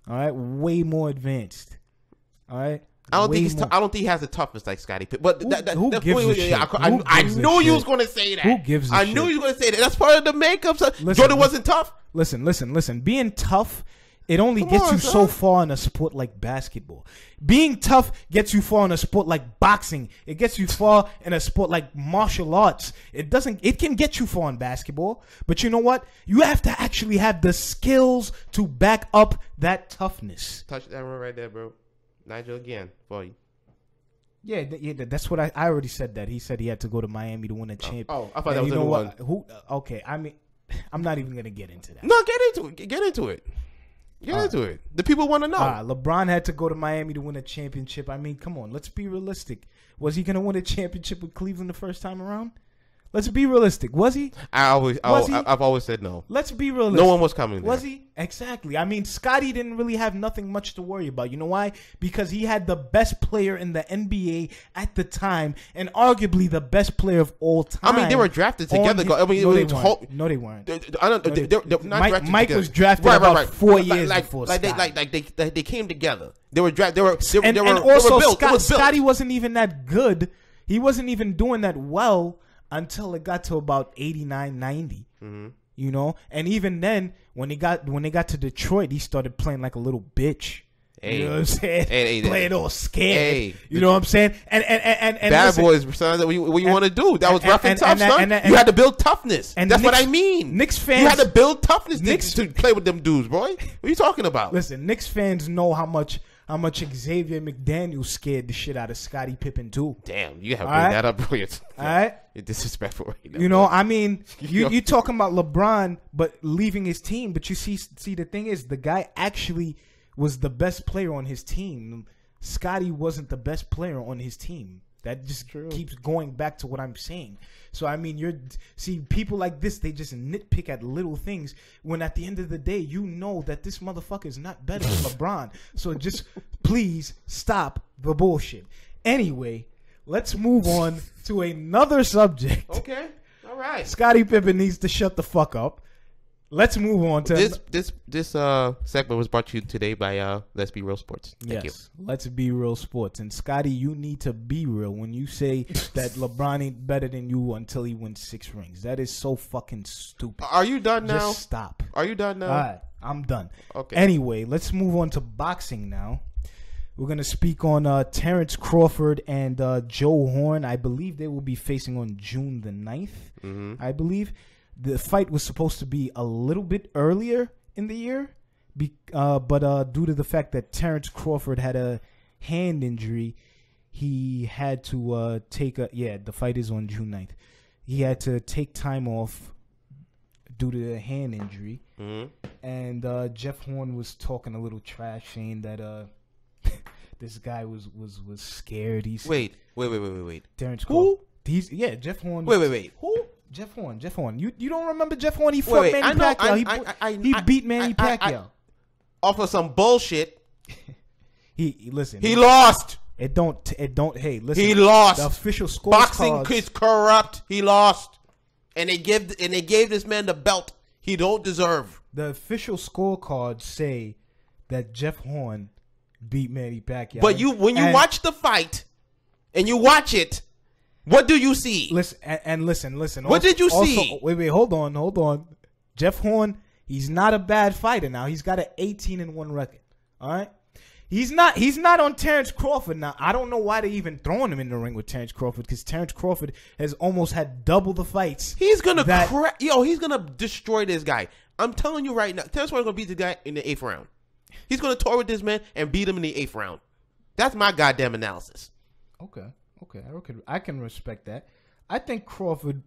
All right, way more advanced. All right. I don't think he has the toughness like Scottie Pippen. But who gives a shit? I knew you was going to say that. Who gives a shit? I knew you was going to say that. That's part of the makeup. Jordan wasn't tough. Listen. Being tough, it only gets you so far in a sport like basketball. Being tough gets you far in a sport like boxing. It gets you far in a sport like martial arts. It can get you far in basketball. But you know what? You have to actually have the skills to back up that toughness. Touch that one right there, bro. Nigel again for you. Yeah, that's what I already said that. He said he had to go to Miami to win a champ. Oh, I thought that was the one. Okay, I mean, I'm not even going to get into that. No, get into it. Get into it. The people want to know. LeBron had to go to Miami to win a championship. I mean, come on. Let's be realistic. Was he going to win a championship with Cleveland the first time around? Let's be realistic. Was he? I've always said no. Let's be realistic. No one was coming there. Was he? Exactly. I mean, Scottie didn't really have nothing much to worry about. You know why? Because he had the best player in the NBA at the time, and arguably the best player of all time. I mean, they were drafted together. No, they weren't. Mike was drafted about 4 years before Scottie. They came together. They were drafted. And also, Scottie wasn't even that good. He wasn't even doing that well until it got to about 89, 90. Mm-hmm. You know? And even then, when they got to Detroit, he started playing like a little bitch. Hey. You know what I'm saying? Playing all scared. Hey. You know what I'm saying? And bad boys, son, what you want to do? That was rough and tough, son. You had to build toughness. And that's what I mean. Knicks fans, you had to build toughness to play with them dudes, boy. What are you talking about? Listen, Knicks fans know how much Xavier McDaniel scared the shit out of Scottie Pippen too. Damn, you have to bring that up, bro. All right, you're disrespectful right now. You know, I mean, you talking about LeBron, but leaving his team. But you see, the thing is, the guy actually was the best player on his team. Scottie wasn't the best player on his team. That just keeps going back to what I'm saying. So, I mean, people like this, they just nitpick at little things when at the end of the day, you know that this motherfucker is not better than LeBron. So just please stop the bullshit. Anyway, let's move on to another subject. Okay. All right. Scottie Pippen needs to shut the fuck up. Let's move on to this segment was brought to you today by Let's Be Real Sports. Thank you. Let's Be Real Sports. And Scottie, you need to be real when you say that LeBron ain't better than you until he wins 6 rings. That is so fucking stupid. Are you done now? Just stop. Are you done now? All right, I'm done. Okay. Anyway, let's move on to boxing now. We're going to speak on Terence Crawford and Joe Horn. I believe they will be facing on June the 9th, I believe. The fight was supposed to be a little bit earlier in the year, but due to the fact that Terence Crawford had a hand injury, he had to the fight is on June 9th. He had to take time off due to the hand injury. And Jeff Horn was talking a little trash, saying that this guy was scared. Wait. Terence Crawford. Jeff Horn. Wait. Who? Jeff Horn. You don't remember Jeff Horn? He fought Manny Pacquiao. He beat Manny Pacquiao. Off of some bullshit. He lost. It don't. Hey, listen. He lost. The official scorecards. Boxing is corrupt. He lost, and they gave this man the belt he don't deserve. The official scorecards say that Jeff Horn beat Manny Pacquiao. But when you watch the fight, and you watch it. What do you see? Listen. What did you see? Wait, hold on. Jeff Horn, he's not a bad fighter now. He's got an 18-1 record. All right? He's not on Terence Crawford now. I don't know why they even throwing him in the ring with Terence Crawford, because Terence Crawford has almost had double the fights. He's gonna he's gonna destroy this guy. I'm telling you right now, Terence Crawford's gonna beat the guy in the 8th round. He's gonna tour with this man and beat him in the 8th round. That's my goddamn analysis. Okay, I can respect that. I think Crawford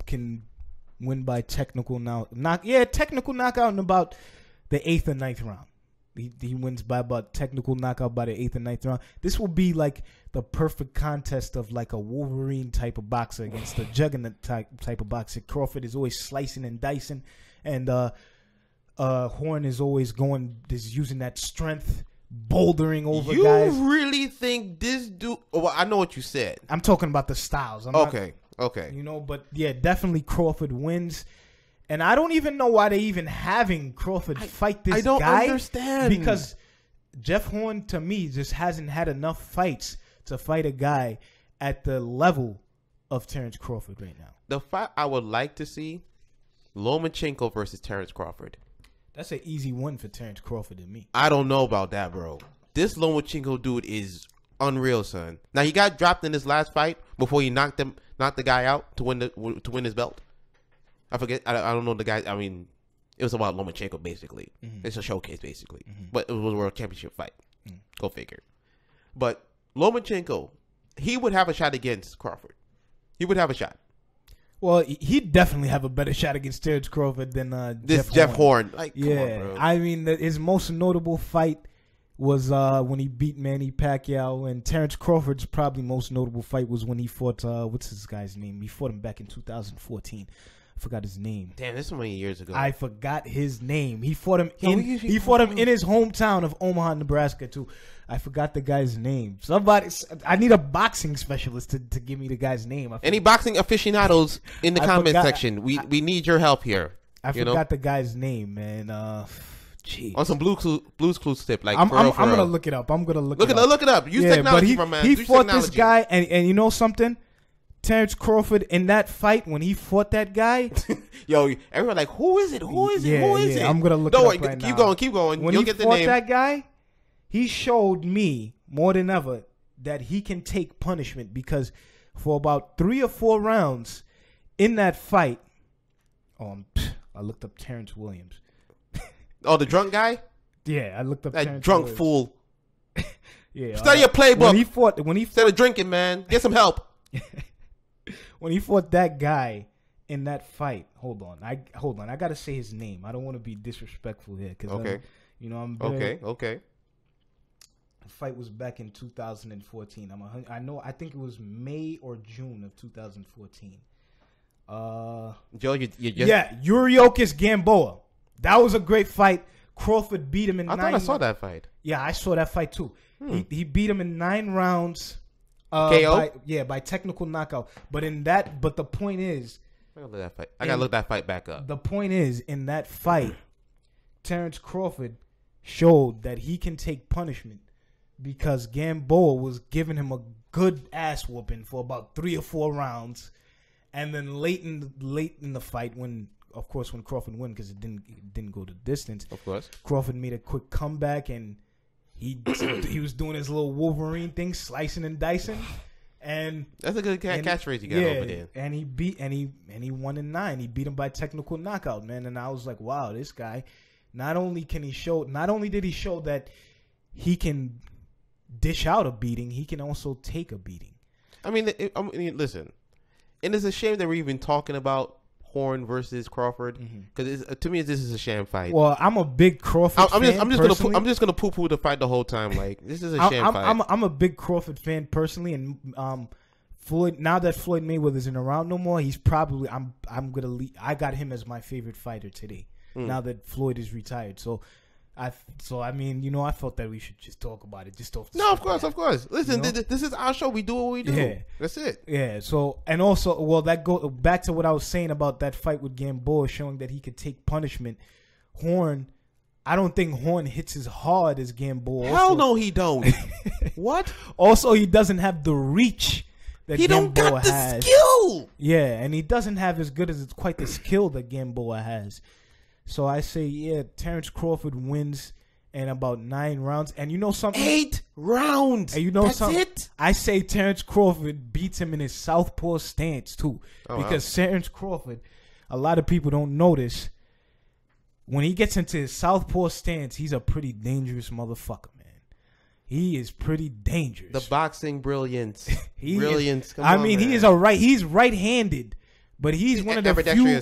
can win by technical knockout in about the 8th or 9th round. He wins by about technical knockout by the 8th or 9th round. This will be like the perfect contest of like a Wolverine type of boxer against a Juggernaut type of boxer. Crawford is always slicing and dicing, and Horn is always using that strength, bouldering over guys. You really think this dude? Well, I know what you said. I'm talking about the styles. Okay. You know, but yeah, definitely Crawford wins. And I don't even know why they even having Crawford fight this guy. I don't understand. Because Jeff Horn, to me, just hasn't had enough fights to fight a guy at the level of Terence Crawford right now. The fight I would like to see, Lomachenko versus Terence Crawford. That's an easy win for Terence Crawford to me. I don't know about that, bro. This Lomachenko dude is unreal, son. Now, he got dropped in his last fight before he knocked the guy out to win his belt. I forget. I don't know the guy. I mean, it was about Lomachenko, basically. Mm-hmm. It's a showcase, basically. Mm-hmm. But it was a world championship fight. Mm-hmm. Go figure. But Lomachenko, he would have a shot against Crawford. He would have a shot. Well, he'd definitely have a better shot against Terence Crawford than Jeff Horn. Like, yeah, come on, bro. I mean, his most notable fight was when he beat Manny Pacquiao, and Terence Crawford's probably most notable fight was when he fought what's this guy's name? He fought him back in 2014. I forgot his name. Damn, this so many years ago. I forgot his name. He fought him in his hometown of Omaha, Nebraska too. I forgot the guy's name. I need a boxing specialist to give me the guy's name. Any boxing aficionados in the comment section, we need your help here. I forgot the guy's name, man. Jeez. On some Blue's Clues tip, like I'm gonna look it up. Look it up. Use technology, my man. He fought this guy, and you know something? Terence Crawford in that fight when he fought that guy. Yo, everyone like, who is it? Who is it? I'm gonna look it up right now. Keep going. When You'll he get the fought name. that guy, he showed me more than ever that he can take punishment, because for about 3 or 4 rounds in that fight, I looked up Terrence Williams. Oh, the drunk guy? Yeah, I looked up that Terrence drunk Williams. Fool. Yeah, study your playbook. When he instead of drinking, man, get some help. When he fought that guy in that fight, hold on, I gotta say his name. I don't want to be disrespectful here, because I'm very, okay. The fight was back in 2014. I think it was May or June of 2014. Joe, you just... Yuriokis Gamboa. That was a great fight. Crawford beat him in 9 I thought I saw that fight. Yeah, I saw that fight too. He beat him in 9 rounds. KO? By technical knockout. But the point is, I gotta look that fight back up. The point is, in that fight, Terence Crawford showed that he can take punishment, because Gamboa was giving him a good ass whooping for about 3 or 4 rounds, and then late in the fight, when Crawford won, because it didn't go the distance. Of course, Crawford made a quick comeback, and he was doing his little Wolverine thing, slicing and dicing, and that's a good catchphrase you got over there. And he won in 9. He beat him by technical knockout, man. And I was like, wow, this guy. Not only did he show that he can dish out a beating, he can also take a beating. I mean, listen, and it's a shame that we're even talking about Horn versus Crawford, because to me this is a sham fight. Well, I'm a big Crawford fan. I'm just gonna poo-poo the fight the whole time. Like, this is a sham fight. I'm a big Crawford fan personally, and Floyd. Now that Floyd Mayweather isn't around no more, he's probably I got him as my favorite fighter today. Now that Floyd is retired, I felt that we should just talk about it. Of course. Listen, this is our show. We do what we do. Yeah. That's it. Yeah. So, and also, that go back to what I was saying about that fight with Gamboa, showing that he could take punishment. I don't think Horn hits as hard as Gamboa. Hell no, he don't. What? Also, he doesn't have the reach that Gamboa has. He don't got the skill. Yeah, and he doesn't have quite the skill that Gamboa has. So I say, Terence Crawford wins in about 9 rounds. And you know something? 8 rounds. And you know That's something? It? I say Terence Crawford beats him in his southpaw stance too. Because Terence Crawford, a lot of people don't notice, when he gets into his southpaw stance, he's a pretty dangerous motherfucker, man. He is pretty dangerous. The boxing brilliance. Brilliance. Man. He's right-handed, but he's one of the few.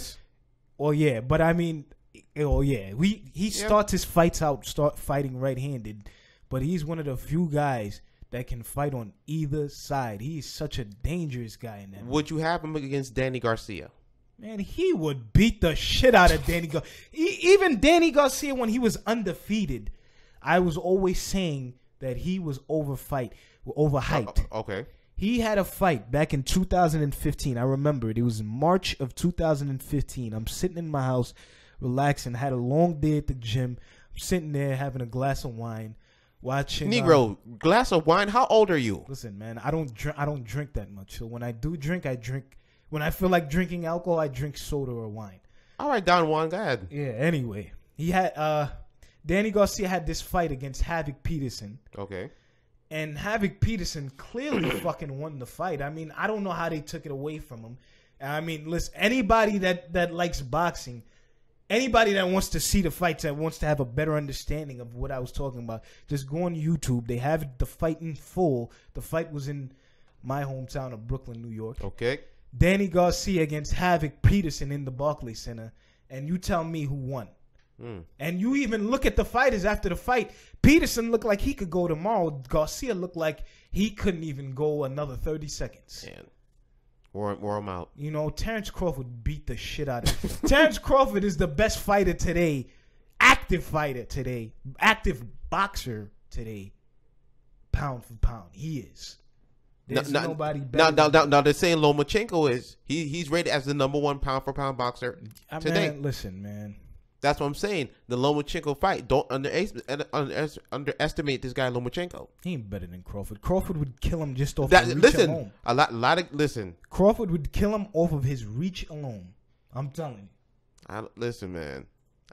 He starts his fights out fighting right-handed, but he's one of the few guys that can fight on either side. He's such a dangerous guy in that. Would you have him against Danny Garcia? Man, he would beat the shit out of Danny Garcia. Even Danny Garcia, when he was undefeated, I was always saying that he was overhyped. Okay. He had a fight back in 2015. I remember it. It was March of 2015. I'm sitting in my house, relaxing. Had a long day at the gym. I'm sitting there having a glass of wine, watching. Negro, glass of wine? How old are you? Listen, man, I don't drink that much. So when I do drink, I drink. When I feel like drinking alcohol, I drink soda or wine. All right, Don Juan, go ahead. Yeah. Anyway, he had Danny Garcia had this fight against Havoc Peterson. Okay. And Havoc Peterson clearly fucking won the fight. I mean, I don't know how they took it away from him. I mean, listen, anybody that likes boxing, anybody that wants to see the fights, that wants to have a better understanding of what I was talking about, just go on YouTube. They have the fight in full. The fight was in my hometown of Brooklyn, New York. Okay. Danny Garcia against Havoc Peterson in the Barclays Center. And you tell me who won. And you even look at the fighters after the fight. Peterson looked like he could go tomorrow. Garcia looked like he couldn't even go another 30 seconds. Man. Wore him out. You know, Terence Crawford beat the shit out of him. Terence Crawford is the best fighter today. Active fighter today. Active boxer today. Pound for pound. He is. There's nobody better. Now they're saying Lomachenko is. He's rated as the number 1 pound for pound boxer today. Man, listen, man. That's what I'm saying. The Lomachenko fight. Don't underestimate this guy Lomachenko. He ain't better than Crawford. Crawford would kill him just off his reach alone. Listen. Crawford would kill him off of his reach alone. I'm telling you. Listen, man.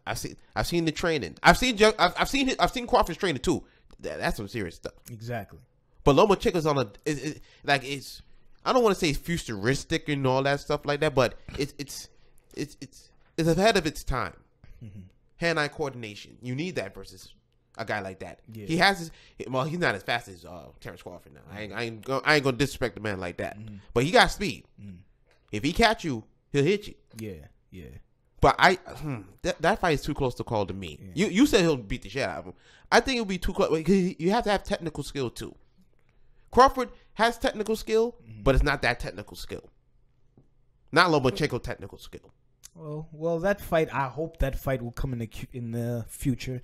I've seen the training. I've seen Crawford's training too. That's some serious stuff. Exactly. But Lomachenko's on it's. I don't want to say it's futuristic and all that stuff like that, but it's ahead of its time. Mm-hmm. Hand-eye coordination. You need that versus a guy like that. Yeah. He has his. Well, he's not as fast as Terence Crawford now. Mm-hmm. I ain't gonna disrespect a man like that. Mm-hmm. But he got speed. Mm-hmm. If he catch you, he'll hit you. Yeah. But that fight is too close to call to me. Yeah. You said he'll beat the shit out of him. I think it'll be too close because you have to have technical skill too. Crawford has technical skill, but it's not that technical skill. Not Lomachenko technical skill. Well, that fight. I hope that fight will come in the future.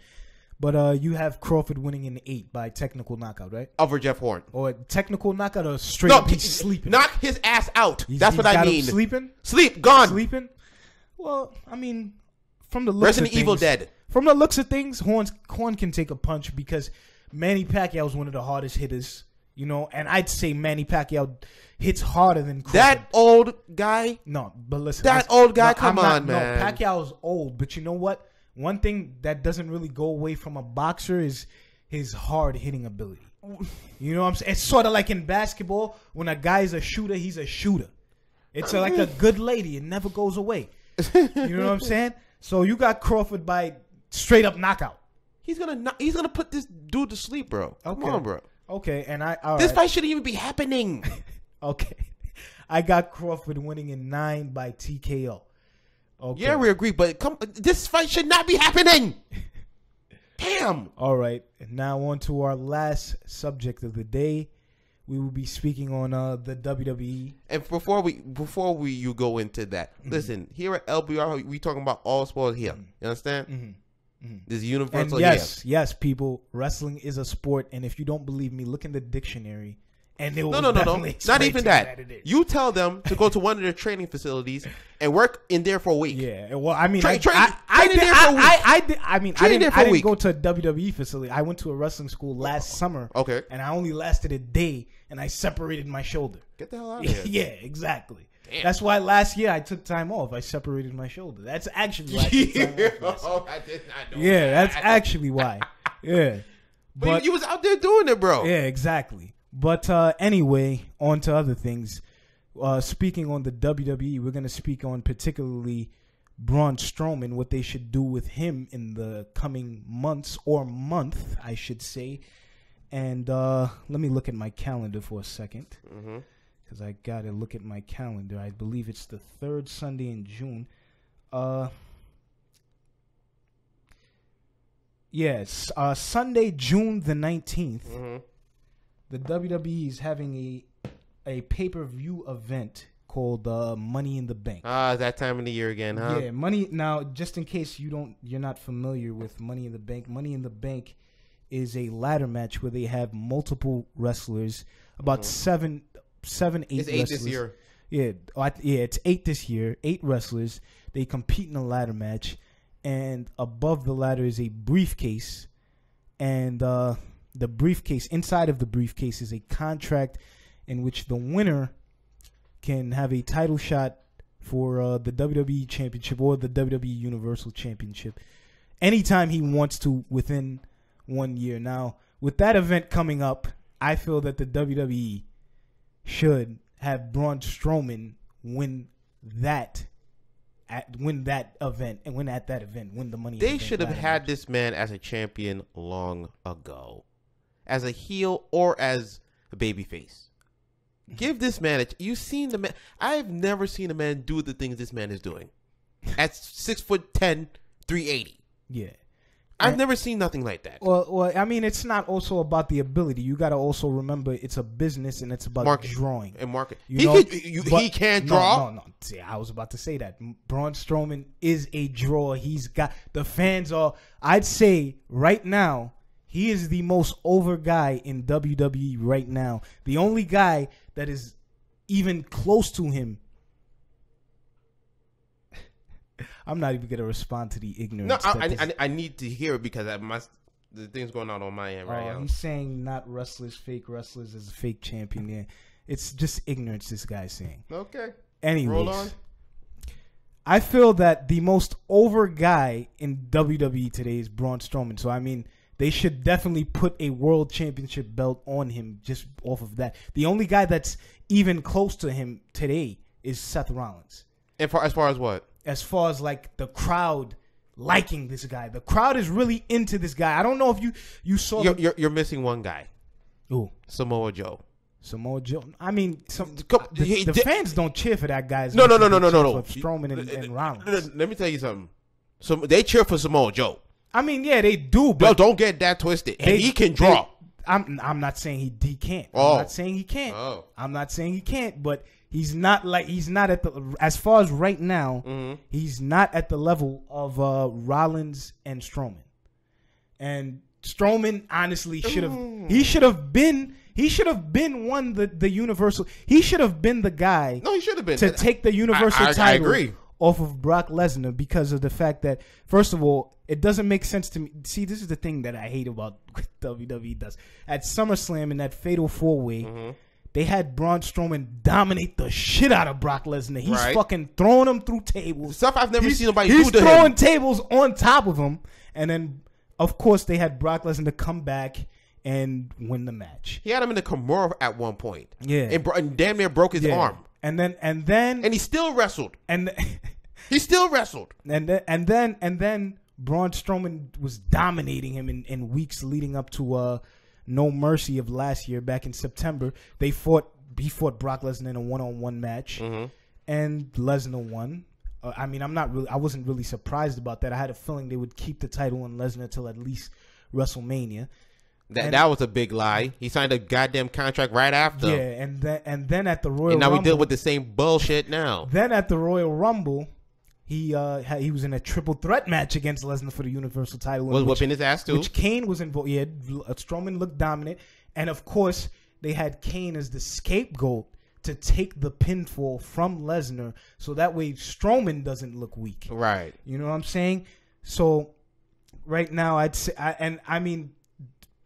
But you have Crawford winning in 8 by technical knockout, right? Over Jeff Horn. Or technical knockout or straight up he's sleeping. Knock his ass out. That's what I mean. Sleeping? Sleep. Gone. Sleeping? Well, I mean, from the looks Resident of things, Evil dead. From the looks of things, Horn can take a punch because Manny Pacquiao is one of the hardest hitters, you know, and I'd say Manny Pacquiao hits harder than Crawford. That old guy? No, but listen. That old guy? Come on, man. No, Pacquiao's old, but you know what? One thing that doesn't really go away from a boxer is his hard-hitting ability. You know what I'm saying? It's sort of like in basketball, when a guy's a shooter, he's a shooter. It's like a good lady. It never goes away. You know what I'm saying? So you got Crawford by straight up knockout. He's gonna put this dude to sleep, bro. Come on, bro. Okay, and this fight shouldn't even be happening. Okay, I got Crawford winning in 9 by TKO. Okay. Yeah, we agree, but this fight should not be happening. Damn. All right, and now on to our last subject of the day. We will be speaking on the WWE. And before you go into that, listen, here at LBR, we talking about all sports here. You understand? Mm-hmm. This universal. And yes, people, wrestling is a sport, and if you don't believe me, look in the dictionary, and it will definitely not even that. You tell them to go to one of their training facilities and work in there for a week. Yeah, well, I mean, I didn't go to a WWE facility. I went to a wrestling school last summer. Okay, and I only lasted a day, and I separated my shoulder. Get the hell out of here. Yeah, exactly. Damn. That's why last year I took time off. I separated my shoulder. That's actually why I took time off. I did not know. Yeah, that's actually why. Yeah, but you was out there doing it, bro. Yeah, exactly. But anyway, on to other things. Speaking on the WWE, we're going to speak on particularly Braun Strowman, what they should do with him in the coming months, or month, I should say. And let me look at my calendar for a second, because I got to look at my calendar. I believe it's the 3rd Sunday in June. Yes, Sunday, June the 19th. The WWE is having a pay-per-view event called Money in the Bank. That time of the year again, huh? Yeah, Money. Now, just in case you're not familiar with Money in the Bank, Money in the Bank is a ladder match where they have multiple wrestlers, about 8 it's wrestlers. 8 this year. Yeah, it's 8 this year. 8 wrestlers. They compete in a ladder match, and above the ladder is a briefcase, and the briefcase, inside of the briefcase is a contract in which the winner can have a title shot for the WWE Championship or the WWE Universal Championship anytime he wants to within 1 year. Now, with that event coming up, I feel that the WWE should have Braun Strowman win that event and win at that event, win the money. They should have had this man as a champion long ago, as a heel or as a babyface. Give this man you've seen the man. I've never seen a man do the things this man is doing at 6'10", 380. Yeah. I've never seen nothing like that. Well, I mean, it's not also about the ability. You got to also remember it's a business and it's about drawing and market. He can't draw. No. See, I was about to say that Braun Strowman is a drawer. He's got the fans are. I'd say right now he is the most over guy in WWE right now. The only guy that is even close to him. I'm not even gonna respond to the ignorance. No, I need to hear it because the thing's going on my end right now. He's saying not wrestlers, fake wrestlers as a fake champion. Yeah, it's just ignorance. This guy's saying. Okay. Anyways, roll on. I feel that the most over guy in WWE today is Braun Strowman. So I mean, they should definitely put a world championship belt on him just off of that. The only guy that's even close to him today is Seth Rollins. And as far as what? As far as like the crowd liking this guy, the crowd is really into this guy. I don't know if you saw. You're missing one guy. Ooh, Samoa Joe. Samoa Joe. I mean, the fans don't cheer for that guy. No. Strowman and Rollins. Let me tell you something. So they cheer for Samoa Joe. I mean, yeah, they do. But don't get that twisted. And he can draw. I'm not saying he can't. Oh. I'm not saying he can't. Oh. I'm not saying he can't. But he's not at the, as far as right now, he's not at the level of Rollins and Strowman. And Strowman honestly should have been won the Universal. He should have been the guy. No, he should have been to take the Universal title. I agree. Off of Brock Lesnar because of the fact that, first of all, it doesn't make sense to me. See, this is the thing that I hate about what WWE does. At SummerSlam in that Fatal 4-Way, they had Braun Strowman dominate the shit out of Brock Lesnar. He's fucking throwing him through tables. Stuff I've never seen nobody do to him. He's throwing tables on top of him. And then, of course, they had Brock Lesnar come back and win the match. He had him in the Kimura at one point. Yeah. And damn near broke his arm. And then he still wrestled. And he still wrestled. And then Braun Strowman was dominating him in weeks leading up to No Mercy of last year back in September. He fought Brock Lesnar in a 1-on-1 match, and Lesnar won. I mean, I wasn't really surprised about that. I had a feeling they would keep the title on Lesnar till at least WrestleMania. That was a big lie. He signed a goddamn contract right after. Yeah, and then at the Royal Rumble. And now we deal with the same bullshit now. Then at the Royal Rumble, he was in a triple threat match against Lesnar for the Universal title. Was whipping his ass too. Which Kane was involved. Yeah, Strowman looked dominant. And of course, they had Kane as the scapegoat to take the pinfall from Lesnar so that way Strowman doesn't look weak. Right. You know what I'm saying? So right now, I'd say, I mean,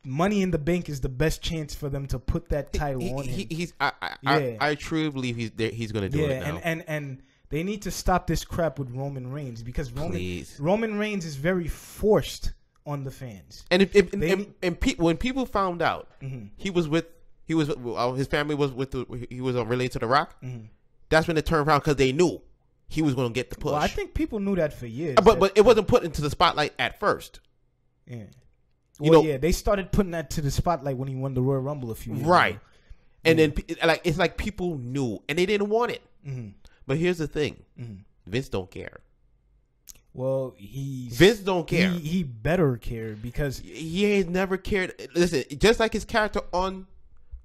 Money in the Bank is the best chance for them to put that title on him. I truly believe he's going to do it now. And they need to stop this crap with Roman Reigns because Roman Reigns is very forced on the fans. And when people found out his family was related to The Rock, that's when it turned around because they knew he was going to get the push. Well, I think people knew that for years. But it wasn't put into the spotlight at first. Yeah. Well, they started putting that to the spotlight when he won the Royal Rumble a few years ago. And then it's like people knew and they didn't want it. But here's the thing. Vince don't care. Well, Vince don't care. He better care because he ain't never cared. Listen, just like his character on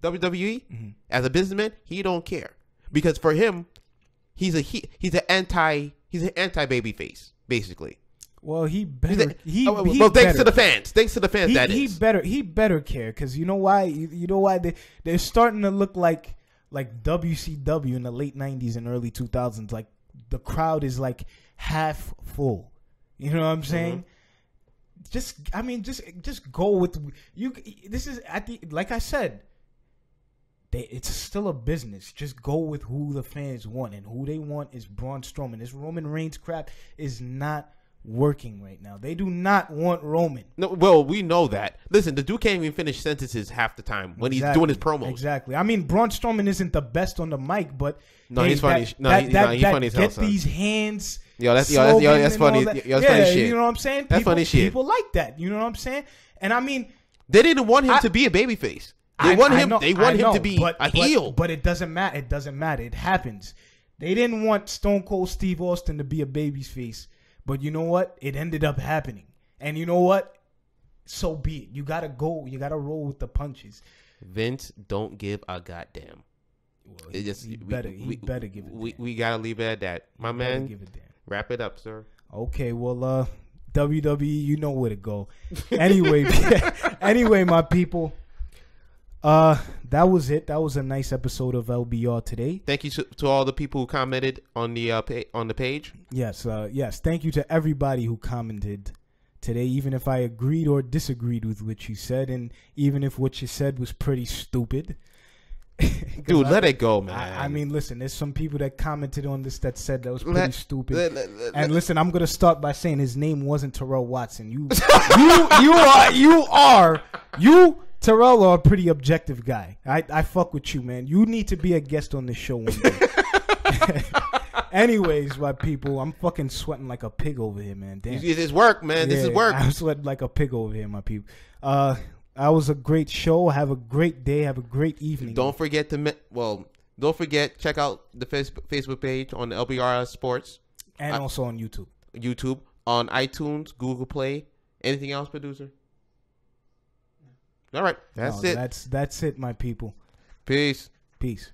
WWE as a businessman, he don't care because for him, he's an anti baby face basically. Well, he better. Thanks to the fans. He better care because you know why? You know why they're starting to look like WCW in the late '90s and early 2000s. Like the crowd is like half full. You know what I'm saying? Just go with you. This is like I said. It's still a business. Just go with who the fans want, and who they want is Braun Strowman. This Roman Reigns crap is not working right now. They do not want Roman. No, well, we know that. Listen, the dude can't even finish sentences half the time when he's doing his promos. Exactly. I mean, Braun Strowman isn't the best on the mic, but he's funny. He's funny as hell. Get these hands. That's funny. Funny shit. You know what I'm saying? That's funny shit. People like that. You know what I'm saying? And I mean, they didn't want him to be a babyface. They want him to be a heel. But it doesn't matter. It doesn't matter. It happens. They didn't want Stone Cold Steve Austin to be a babyface. But you know what? It ended up happening. And you know what? So be it. You gotta go. You gotta roll with the punches. Vince, don't give a goddamn. Well, he better give it. We gotta leave it at that, my man. Give a damn. Wrap it up, sir. Okay, well, WWE, you know where to go. Anyway, my people. That was it. That was a nice episode of LBR today. Thank you to all the people who commented on the page. Yes, yes. Thank you to everybody who commented today, even if I agreed or disagreed with what you said, and even if what you said was pretty stupid. Dude, let it go, man. I mean, listen, there's some people that commented on this that said that was pretty stupid. And listen, I'm gonna start by saying his name wasn't Terrell Watson. You Terrell are a pretty objective guy. I fuck with you, man. You need to be a guest on this show one day. Anyways, my people, I'm fucking sweating like a pig over here, man. Damn. This is work, man. This is work. I'm sweating like a pig over here, my people. That was a great show. Have a great day. Have a great evening. Don't forget, check out the Facebook page on LBRS Sports. And also on YouTube. YouTube, on iTunes, Google Play. Anything else, producer? All right. That's it. That's it, my people. Peace. Peace.